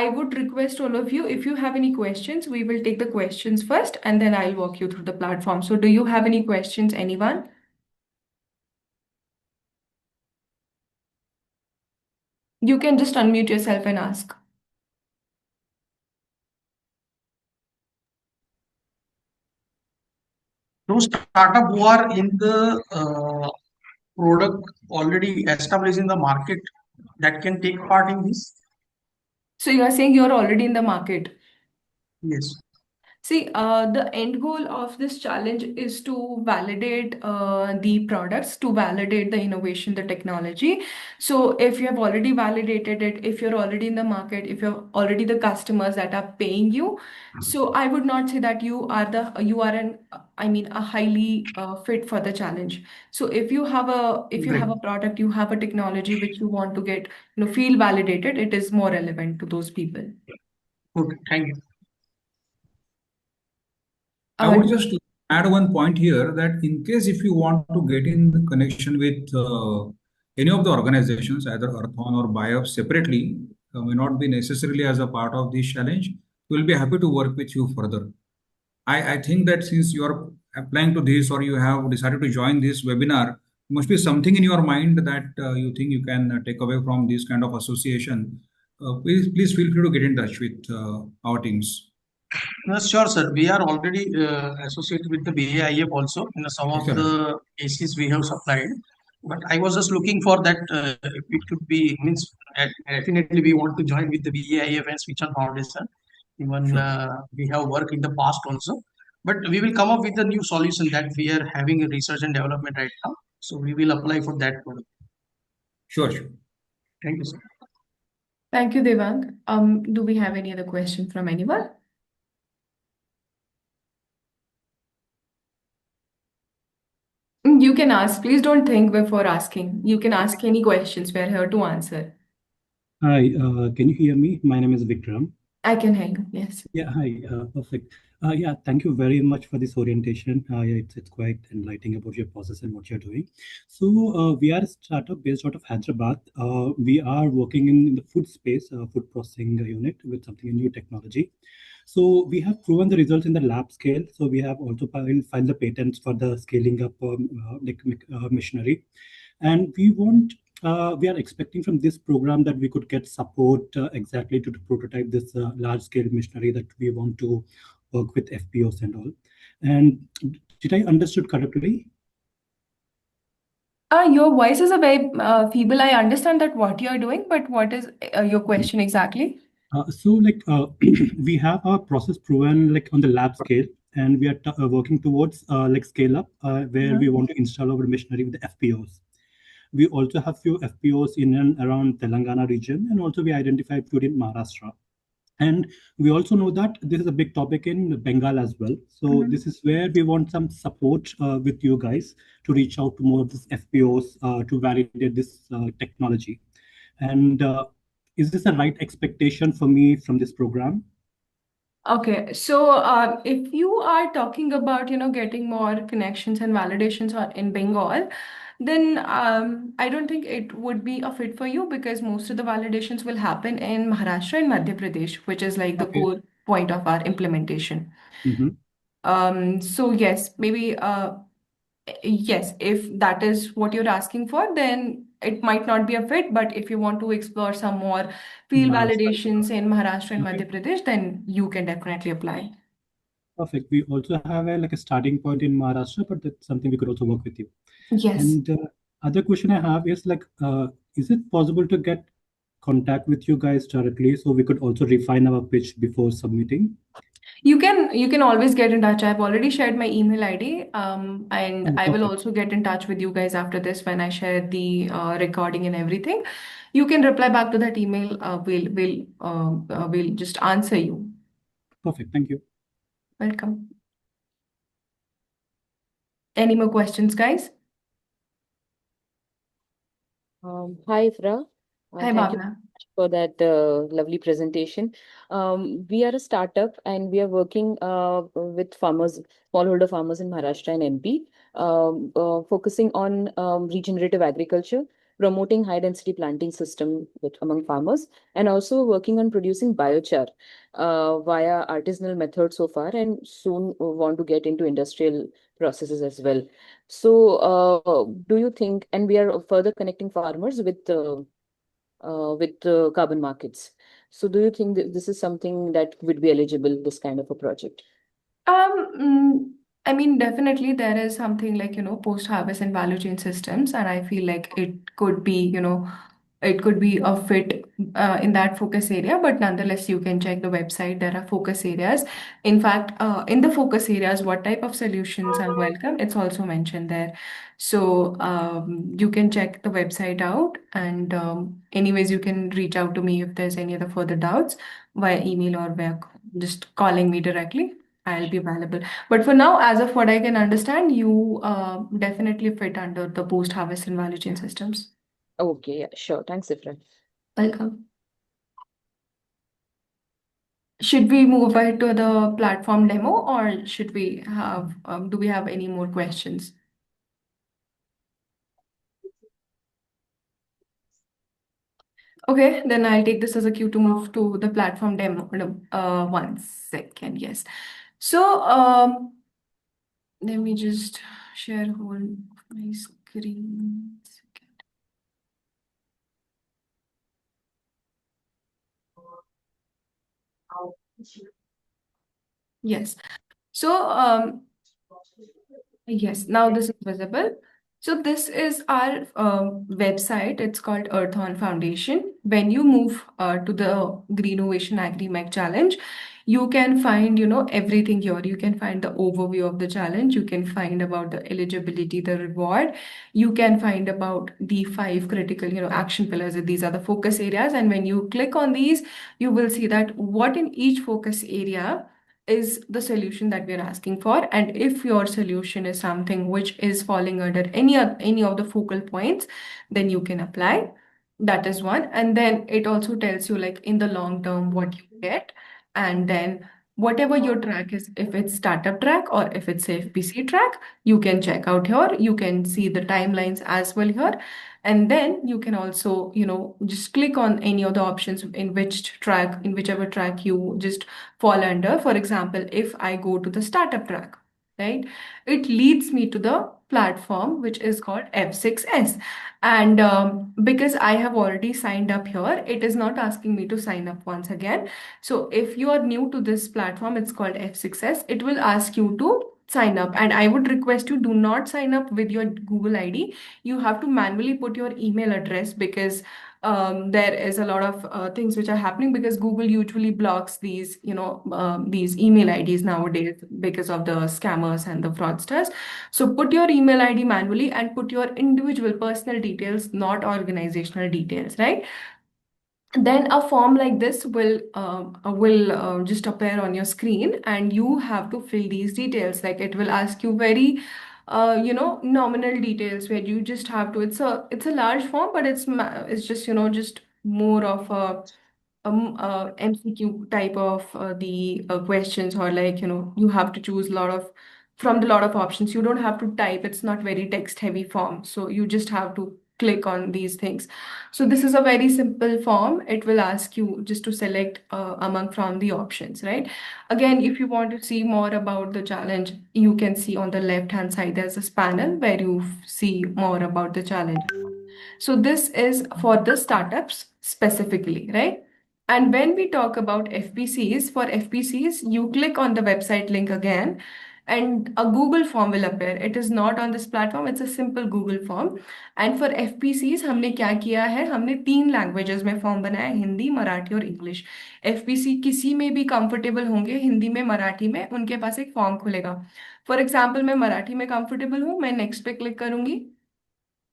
I would request all of you, if you have any questions, we will take the questions first and then I'll walk you through the platform. So, do you have any questions, anyone? You can just unmute yourself and ask. Those startup who are in the product already established in the market that can take part in this? So, you are saying you're already in the market. Yes. See, the end goal of this challenge is to validate the products, to validate the innovation, the technology. So, if you have already validated it, if you're already in the market, if you're already the customers that are paying you, so I would not say that you are I mean, a highly fit for the challenge. So, if you Great. have a product, you have a technology which you want to get, feel validated, it is more relevant to those people. Good. Thank you. I would just add one point here that in case if you want to get in the connection with any of the organizations, either Earthon or BIOP separately, may not be necessarily as a part of this challenge, we'll be happy to work with you further. I think that since you are applying to this or you have decided to join this webinar, must be something in your mind that you think you can take away from this kind of association. Please feel free to get in touch with our teams. Sure, sir. We are already associated with the BAIF also. In some of Excellent. the cases we have supplied. But I was just looking for that it could be means definitely we want to join with the BAIF and Switch on Foundation. Even Sure. we have worked in the past also. But we will come up with a new solution that we are having a research and development right now. So we will apply for that product. Sure, sure. Thank you, sir. Thank you, Devang. Do we have any other question from anyone? You can ask. Please don't think before asking. You can ask any questions. We're here to answer. Hi, can you hear me? My name is Vikram. I can hear you. Yes. Yeah, hi, perfect. Yeah, thank you very much for this orientation. Yeah, it's quite enlightening about your process and what you're doing. So we are a startup based out of Hyderabad. We are working in the food space, food processing unit with something new technology. So we have proven the results in the lab scale. So we have also filed the patents for the scaling up machinery, and we are expecting from this program that we could get support exactly to prototype this large scale machinery that we want to work with FPOs and all. And did I understood correctly? Your voice is a very feeble. I understand that what you're doing, but what is your question exactly? We have our process proven like on the lab scale, and we are working towards like scale up where we want to install our machinery with the FPOs. We also have few FPOs in and around Telangana region, and also we identified few in Maharashtra. And we also know that this is a big topic in Bengal as well. So this is where we want some support with you guys to reach out to more of these FPOs to validate this technology. And is this the right expectation for me from this program? Okay, so if you are talking about, getting more connections and validations in Bengal, then I don't think it would be a fit for you because most of the validations will happen in Maharashtra and Madhya Pradesh, which is like the Okay. core point of our implementation. Mm-hmm. So yes, maybe yes, if that is what you're asking for, then it might not be a fit. But if you want to explore some more field Maharashtra. validations in Maharashtra and Okay. Madhya Pradesh, then you can definitely apply. Perfect. We also have like a starting point in Maharashtra, but that's something we could also work with you. Yes. And other question I have is like, is it possible to get contact with you guys directly so we could also refine our pitch before submitting? You can always get in touch. I've already shared my email ID, and Oh, I will perfect. also get in touch with you guys after this when I share the recording and everything. You can reply back to that email. We'll just answer you. Perfect. Thank you. Welcome. Any more questions, guys? Hi, Ifra. Hi, Thank you Bhavna. for that lovely presentation. We are a startup and we are working with farmers, smallholder farmers in Maharashtra and MP, focusing on regenerative agriculture, promoting high density planting system among farmers, and also working on producing biochar via artisanal methods so far, and soon want to get into industrial processes as well. So, do you think, and we are further connecting farmers with carbon markets. So do you think that this is something that would be eligible, this kind of a project? I mean, definitely there is something like, post-harvest and value chain systems, and I feel like it could be a fit in that focus area, but nonetheless, you can check the website. There are focus areas. In fact, in the focus areas, what type of solutions are welcome, it's also mentioned there. So you can check the website out, and anyways, you can reach out to me if there's any other further doubts via email or via just calling me directly. I'll be available. But for now, as of what I can understand, you definitely fit under the post-harvest and value chain systems. Okay, yeah, sure. Thanks, Ifra. Welcome. Should we move ahead to the platform demo, or should we have, do we have any more questions? Okay, then I'll take this as a cue to move to the platform demo. No, 1 second, yes. So let me just share whole my screen. Yes. So yes, now this is visible. So this is our website. It's called Earthon Foundation. When you move to the Greenovation Agri Mech Challenge, you can find, everything here. You can find the overview of the challenge. You can find about the eligibility, the reward. You can find about the 5 critical, action pillars. These are the focus areas. And when you click on these, you will see that what in each focus area is the solution that we're asking for, and if your solution is something which is falling under any of the focal points, then you can apply. That is one. And then it also tells you like in the long term what you get, and then whatever your track is, if it's startup track or if it's a FPC track, you can check out here. You can see the timelines as well here. And then you can also, just click on any of the options in whichever track you just fall under. For example, if I go to the startup track, right, it leads me to the platform which is called F6S. And because I have already signed up here, it is not asking me to sign up once again. So if you are new to this platform, it's called F6S, it will ask you to sign up. And I would request you do not sign up with your Google ID. You have to manually put your email address, because there is a lot of things which are happening, because Google usually blocks these, these email IDs nowadays because of the scammers and the fraudsters. So put your email ID manually and put your individual personal details, not organizational details, right? Then a form like this will just appear on your screen, and you have to fill these details. Like it will ask you very nominal details, where you just have to, it's a large form, but it's just just more of a MCQ type of the questions, or like you have to choose a lot of from the lot of options. You don't have to type. It's not very text heavy form, so you just have to click on these things. So this is a very simple form. It will ask you just to select among from the options, right? Again, if you want to see more about the challenge, you can see on the left hand side there's this panel where you see more about the challenge. So this is for the startups specifically, right? And when we talk about FPCs, for FPCs, you click on the website link again, and a Google form will appear. It is not on this platform, it's a simple Google form. And for FPCs हमने क्या किया है, हमने 3 languages में form बनाया है, हिंदी, मराठी और English. FPC किसी में भी कंफर्टेबल होंगे, हिंदी में, मराठी में, उनके पास एक फॉर्म खुलेगा। फॉर एग्जाम्पल मैं मराठी में कंफर्टेबल हूँ, मैं नेक्स्ट पे क्लिक करूंगी,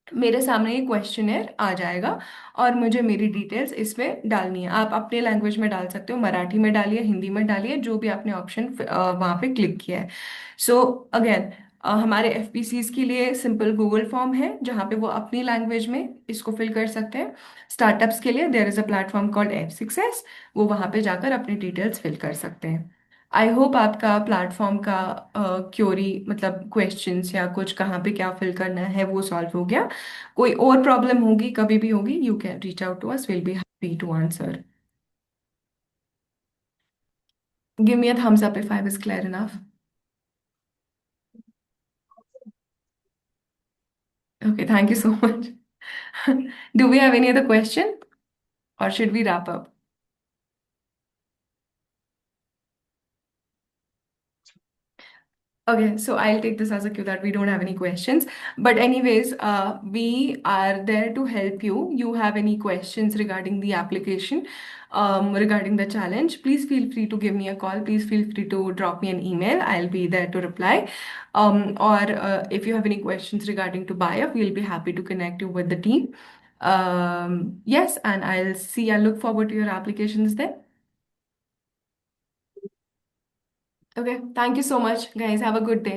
मेरे सामने ये क्वेश्चनेयर आ जाएगा और मुझे मेरी डिटेल्स इसमें डालनी है। आप अपने लैंग्वेज में डाल सकते हो, मराठी में डालिए, हिंदी में डालिए, जो भी आपने ऑप्शन वहाँ पे क्लिक किया है। सो अगेन हमारे एफपीसीज के लिए सिंपल गूगल फॉर्म है जहाँ पे वो अपनी लैंग्वेज में इसको फिल कर सकते हैं। स्टार्टअप्स के लिए there is a platform called F6S, वो वहाँ पे जाकर अपनी डिटेल्स फिल कर सकते हैं। आई होप आपका प्लेटफॉर्म का क्योरी मतलब क्वेश्चंस या कुछ कहाँ पे क्या फिल करना है वो सॉल्व हो गया। कोई और प्रॉब्लम होगी, कभी भी होगी, you can reach out to us, will be happy to answer. Give me a thumbs up if I was clear enough. Okay, thank you so much. Do we have any other question or should we wrap up? Okay, so I'll take this as a cue that we don't have any questions. But anyways, we are there to help you. You have any questions regarding the application, regarding the challenge, please feel free to give me a call. Please feel free to drop me an email. I'll be there to reply. Or if you have any questions regarding to buy-up, we'll be happy to connect you with the team. Yes, and I look forward to your applications then. Okay, thank you so much, guys. Have a good day.